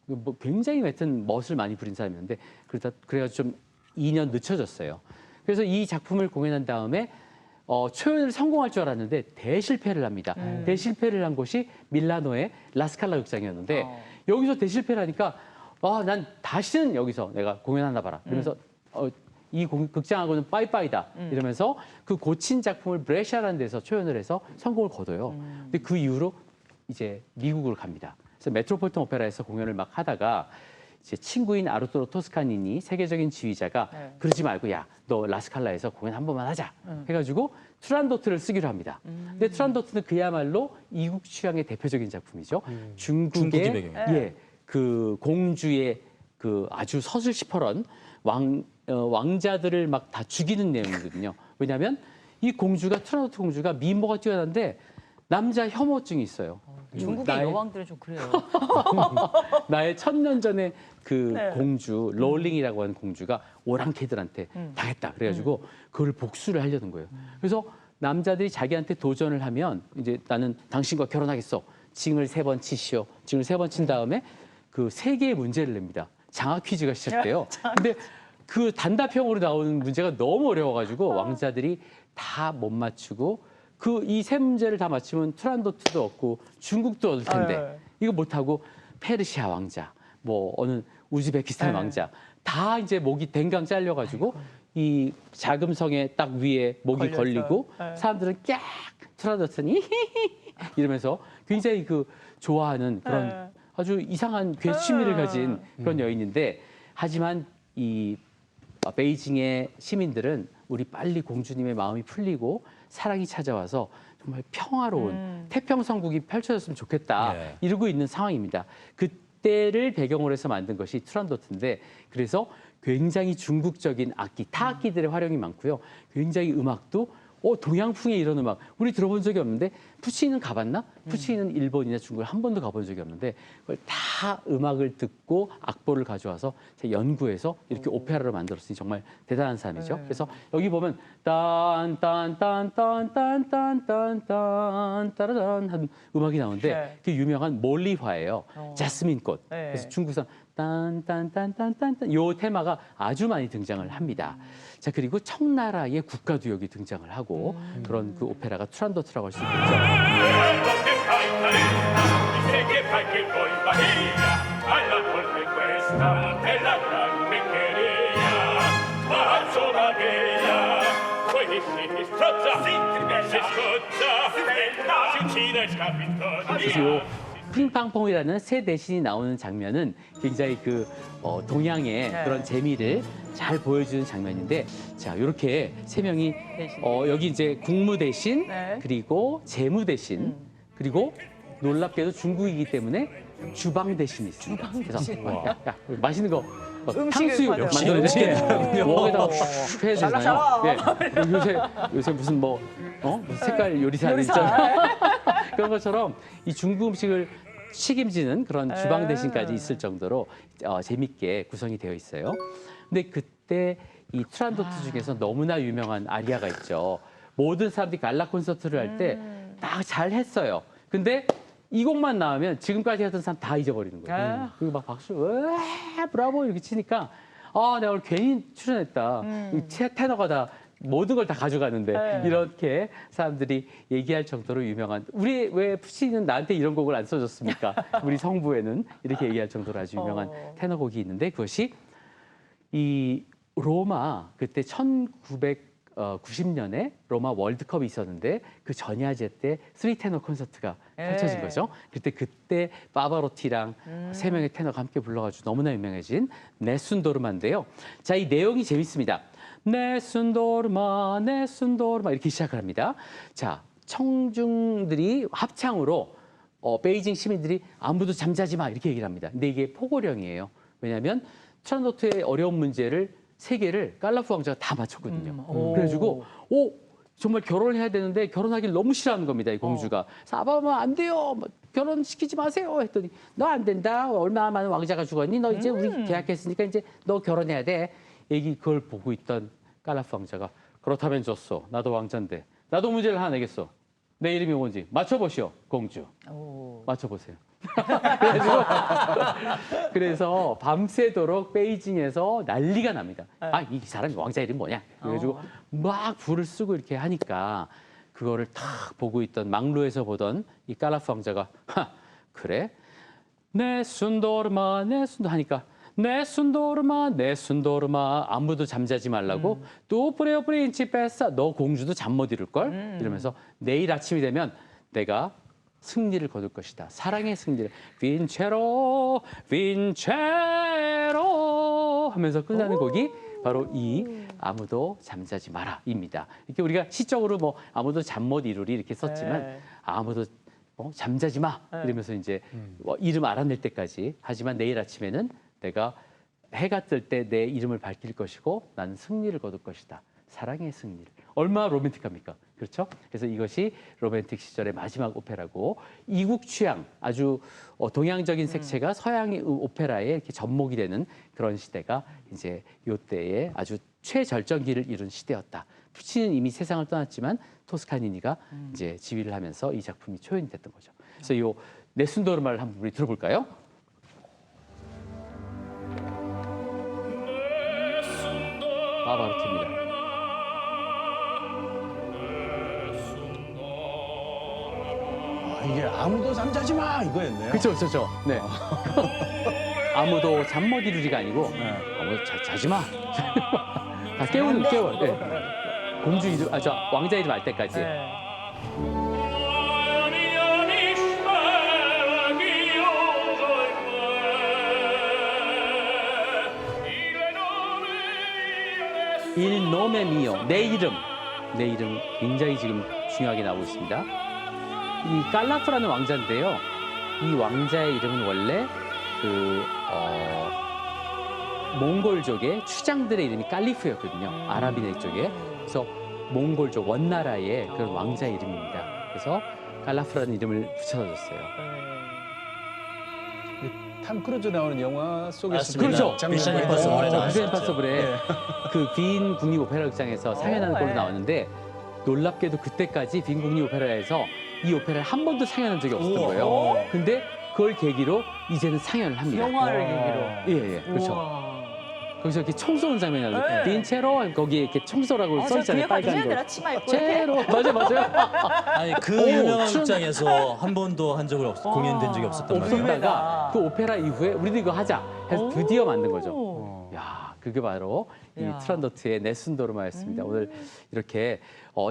뭐 굉장히 하여튼 멋을 많이 부린 사람이었는데 그래가지고 좀 2년 늦춰졌어요. 그래서 이 작품을 공연한 다음에 초연을 성공할 줄 알았는데 대실패를 합니다. 대실패를 한 곳이 밀라노의 라스칼라 극장이었는데 여기서 대실패를 하니까 난 다시는 여기서 내가 공연하나 봐라. 그러면서 이 극장하고는 빠이빠이다 이러면서 그 고친 작품을 브레샤라는 데서 초연을 해서 성공을 거둬요. 근데 그 이후로 이제 미국으로 갑니다. 그래서 메트로폴리탄 오페라에서 공연을 막 하다가 제 친구인 아르투로 토스카니니 세계적인 지휘자가 네. 그러지 말고 야, 너 라스칼라에서 공연 한 번만 하자 해가지고 투란도트를 쓰기로 합니다. 근데 투란도트는 그야말로 이국 취향의 대표적인 작품이죠. 중국이 중국의 배경이에요. 예, 그 공주의 그 아주 서슬시퍼런 왕자들을 막 다 죽이는 내용이거든요. 왜냐하면 이 공주가 투란도트 공주가 미모가 뛰어난데 남자 혐오증이 있어요. 중국의 여왕들은 좀 그래요. 나의 1000년 전에 그 네. 공주 롤링이라고 하는 공주가 오랑캐들한테 당했다. 그래가지고 그걸 복수를 하려는 거예요. 그래서 남자들이 자기한테 도전을 하면 이제 나는 당신과 결혼하겠어. 징을 3번 치시오. 징을 3번 친 다음에 그 3개의 문제를 냅니다. 장학 퀴즈가 시작돼요. 근데 그 단답형으로 나오는 문제가 너무 어려워가지고 왕자들이 다 못 맞추고 그 이 3문제를 다 맞추면 투란도트도 얻고 중국도 얻을 텐데 네. 이거 못하고 페르시아 왕자, 뭐 어느 우즈베키스탄 네. 왕자 다 이제 목이 댕강 잘려가지고 이 자금성에 딱 위에 목이 걸려서. 걸리고 네. 사람들은 깍 투란도트니 이러면서 굉장히 그 좋아하는 그런 네. 아주 이상한 취미를 가진 그런 여인인데 하지만 이 베이징의 시민들은 우리 빨리 공주님의 마음이 풀리고 사랑이 찾아와서 정말 평화로운 태평성국이 펼쳐졌으면 좋겠다 예. 이러고 있는 상황입니다. 그때를 배경으로 해서 만든 것이 투란도트인데 그래서 굉장히 중국적인 악기, 타악기들의 활용이 많고요. 굉장히 음악도 동양풍의 이런 음악 우리 들어본 적이 없는데 푸치니는 가봤나? 푸치니는 일본이나 중국을 한 번도 가본 적이 없는데 그걸 다 음악을 듣고 악보를 가져와서 제가 연구해서 이렇게 오페라로 만들었으니 정말 대단한 사람이죠. 그래서 여기 보면 딴딴딴딴딴딴딴딴 따라단 하는 음악이 나오는데 네. 그 유명한 몰리화예요. 자스민 꽃. 네. 그래서 중국산 딴딴딴딴딴딴 요 테마가 아주 많이 등장을 합니다. 자 그리고 청나라의 국가두역이 등장을 하고 그런 그 오페라가 투란도트라고 할 수 있겠죠. Che fai che poi famiglia alla colpa in questa della gran beccheria Palazzo Maghia poi si strozza si scoccia si uccide e scappa 그래서 요 핑팡퐁이라는 새 대신이 나오는 장면은 굉장히 그 동양의 네. 그런 재미를 잘 보여주는 장면인데 자 이렇게 3명이 대신. 여기 이제 국무 대신 네. 그리고 재무 대신 그리고 놀랍게도 중국이기 때문에 주방 대신이 있습니다. 그래서 야, 맛있는 거 음식을 탕수육 받아요. 만들어주게 웍에다가 슉 해야 되잖아요. 샬라샬라. 예. 요새 무슨 무슨 색깔 요리사 있잖아요. 그런 것처럼 이 중국 음식을 책임지는 그런 주방 대신까지 있을 정도로 재밌게 구성이 되어 있어요. 근데 그때 이 투란도트 중에서 너무나 유명한 아리아가 있죠. 모든 사람들이 갈라 콘서트를 할 때 딱 잘했어요. 근데 이 곡만 나오면 지금까지 했던 사람 다 잊어버리는 거예요. 그리고 막 박수, 와, 브라보 이렇게 치니까 내가 오늘 괜히 출연했다. 이 테너가 다 모든 걸 다 가져가는데 이렇게 사람들이 얘기할 정도로 유명한 우리 왜 푸치니는 나한테 이런 곡을 안 써줬습니까? 우리 성부에는 이렇게 얘기할 정도로 아주 유명한 테너곡이 있는데 그것이 이 로마 그때 1990년에 로마 월드컵이 있었는데 그 전야제 때 3테너 콘서트가 펼쳐진 거죠. 그때 파바로티랑 3명의 테너가 함께 불러가지고 너무나 유명해진 네순도르마인데요. 자, 이 내용이 재밌습니다. 네순도르마, 네순도르마 이렇게 시작을 합니다. 자, 청중들이 합창으로 베이징 시민들이 아무도 잠자지 마 이렇게 얘기를 합니다. 근데 이게 포고령이에요. 왜냐하면 투란도트의 어려운 문제를 3개를 깔라프 왕자가 다 맞췄거든요. 그래가지고 정말 결혼을 해야 되는데 결혼하기를 너무 싫어하는 겁니다. 이 공주가. 아바마 안 돼요. 결혼시키지 마세요. 했더니 너 안 된다. 얼마나 많은 왕자가 죽었니? 너 이제 우리 계약했으니까 이제 너 결혼해야 돼. 그걸 보고 있던 깔라프 왕자가 그렇다면 좋소. 나도 왕자인데. 나도 문제를 하나 내겠어. 내 이름이 뭔지 맞춰보시오. 공주. 맞춰보세요. 그래서 밤새도록 베이징에서 난리가 납니다. 이 사람이 왕자 이름 뭐냐? 그래가지고 막 불을 쓰고 이렇게 하니까 그거를 탁 보고 있던 망루에서 보던 이 깔라프 왕자가 그래? 네 순도르마 네 순도 하니까 네 순도르마 네 순도르마 아무도 잠자지 말라고 또 프레오 프린치 뺐어 너 공주도 잠 못 이룰 걸 이러면서 내일 아침이 되면 내가 승리를 거둘 것이다. 사랑의 승리를 빈체로 빈체로 하면서 끝나는 곡이 바로 이 아무도 잠자지 마라입니다. 이렇게 우리가 시적으로 뭐 아무도 잠 못 이루리 이렇게 썼지만 네. 아무도 잠자지 마 이러면서 이제 이름 알아낼 때까지 하지만 내일 아침에는 내가 해가 뜰 때 내 이름을 밝힐 것이고 나는 승리를 거둘 것이다. 사랑의 승리를. 얼마나 로맨틱합니까? 그렇죠? 그래서 이것이 로맨틱 시절의 마지막 오페라고 이국 취향 아주 동양적인 색채가 서양의 오페라에 이렇게 접목이 되는 그런 시대가 이제 이때에 아주 최절정기를 이룬 시대였다. 푸치는 이미 세상을 떠났지만 토스카니니가 이제 지휘를 하면서 이 작품이 초연이 됐던 거죠. 그래서 이 네순도르마를 한번 우리 들어볼까요? 바바르트입니다. 이게 아무도 잠자지 마 이거였네요. 그렇죠. 네. 아무도 잠 못 이루리가 아니고 아무도 자지 마. 다 깨워. 네. 공주 이름, 저 왕자 이름 알 때까지. 네. 일 노메 미오, 내 이름 굉장히 지금 중요하게 나오고 있습니다. 이 깔라프라는 왕자인데요. 이 왕자의 이름은 원래 몽골족의 추장들의 이름이 깔리프였거든요. 아라비네 쪽에. 그래서 몽골족 원나라의 그런 왕자의 이름입니다. 그래서 깔라프라는 이름을 붙여줬어요. 탐 크루즈 나오는 영화 속에서 맞습니다. 그렇죠. 미션 임파서블에 나왔었죠. 미션 임파서블에 그 빈 국립 오페라 극장에서 상연하는 걸로 나왔는데 놀랍게도 그때까지 빈 국립 오페라에서 이 오페라를 한 번도 상연한 적이 없었던 거예요. 근데 그걸 계기로 이제는 상연을 합니다. 영화를 계기로. 예, 그렇죠. 우와. 거기서 이렇게 총 쏘는 장면이 나와요. 빈체로 거기에 이렇게 총 쏘라고 써 저 있잖아요. 뒤에 빨간 되나 거. 치마 입고 이렇게. 체로 맞아요. 아니 그 유명한 극장에서 한 번도 한 적을 공연된 적이 없었단 말이에요. 없었다가 그 오페라 이후에 우리도 이거 하자 해서 드디어 만든 거죠. 오. 야, 그게 바로 이 야. 트란도트의 네순도르마였습니다. 오늘 이렇게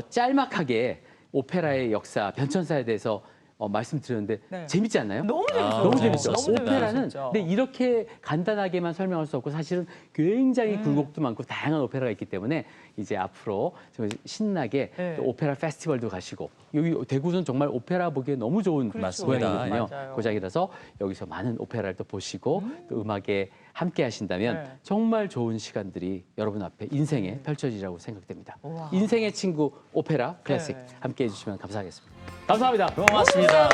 짤막하게 오페라의 역사, 변천사에 대해서 말씀드렸는데 네. 재밌지 않나요? 너무 재밌어요. 너무 재밌었습니다. 재밌죠. 오페라는 진짜. 근데 이렇게 간단하게만 설명할 수 없고 사실은 굉장히 굴곡도 많고 다양한 오페라가 있기 때문에 이제 앞으로 좀 신나게 네. 또 오페라 페스티벌도 가시고 여기 대구는 정말 오페라 보기에 너무 좋은 맞습니다. 고장이거든요. 맞아요. 고장이라서 여기서 많은 오페라를 또 보시고 또 음악에 함께 하신다면 네. 정말 좋은 시간들이 여러분 앞에 인생에 펼쳐지라고 생각됩니다. 우와. 인생의 친구 오페라 클래식 네. 함께 해주시면 감사하겠습니다. 감사합니다. 고맙습니다.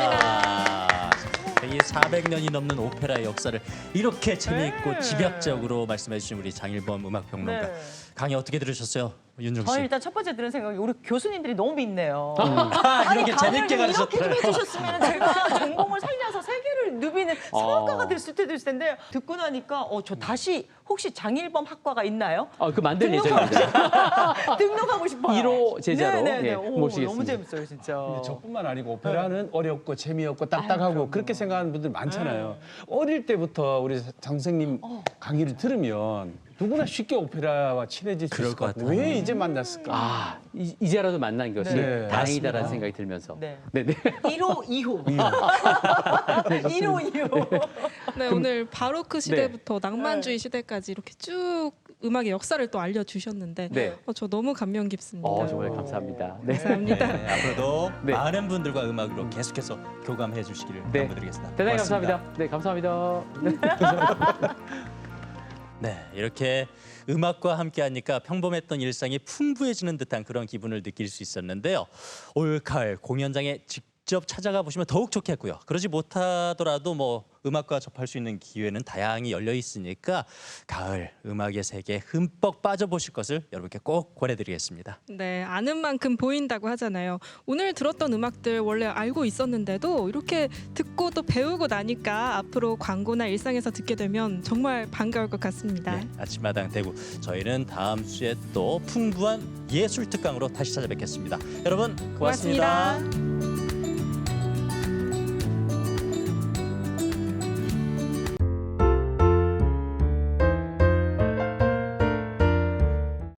이 400년이 넘는 오페라의 역사를 이렇게 재미있고 집약적으로 말씀해 주신 우리 장일범 음악평론가. 네. 강의 어떻게 들으셨어요? 윤중 저는 씨. 일단 첫 번째 들은 생각이 우리 교수님들이 너무 믿네요. 이렇게 재밌게 강의를 좀 이렇게 좀 가르쳤더라고요. 해주셨으면 제가 전공을 살려서 세계를 누비는 성악가가 될 수도 있을 텐데 듣고 나니까 저 다시 혹시 장일범 학과가 있나요? 그 만들 예정입니다. 등록하고 싶어요. 1호 제자로 네네네. 예, 오, 모시겠습니다. 너무 재밌어요, 진짜. 근데 저뿐만 아니고 오페라는 어렵고 재미없고 딱딱하고 그렇게 생각하는 분들 많잖아요. 어릴 때부터 우리 장 선생님 강의를 들으면 누구나 쉽게 오페라와 친해질 수 그럴 있을 것 것 같아요. 같아요. 왜 이제 만났을까? 이제라도 만난 것이 네. 다행이다라는 맞습니다. 생각이 들면서. 네. 네네. 1호, 2호. 1호, 2호. 네, 오늘 바로크 시대부터 낭만주의 시대까지 이렇게 쭉 음악의 역사를 또 알려주셨는데 네. 저 너무 감명 깊습니다. 정말 감사합니다. 네. 감사합니다. 네, 앞으로도 네. 많은 분들과 음악으로 계속해서 교감해 주시기를 네. 당부드리겠습니다. 대단히 고맙습니다. 감사합니다. 네, 감사합니다. 네, 이렇게 음악과 함께하니까 평범했던 일상이 풍부해지는 듯한 그런 기분을 느낄 수 있었는데요. 올가을 공연장에 직접 찾아가 보시면 더욱 좋겠고요. 그러지 못하더라도 뭐 음악과 접할 수 있는 기회는 다양히 열려 있으니까 가을 음악의 세계에 흠뻑 빠져보실 것을 여러분께 꼭 권해드리겠습니다. 네, 아는 만큼 보인다고 하잖아요. 오늘 들었던 음악들 원래 알고 있었는데도 이렇게 듣고 또 배우고 나니까 앞으로 광고나 일상에서 듣게 되면 정말 반가울 것 같습니다. 네, 아침마당 대구 저희는 다음 주에 또 풍부한 예술 특강으로 다시 찾아뵙겠습니다. 여러분 고맙습니다. 고맙습니다.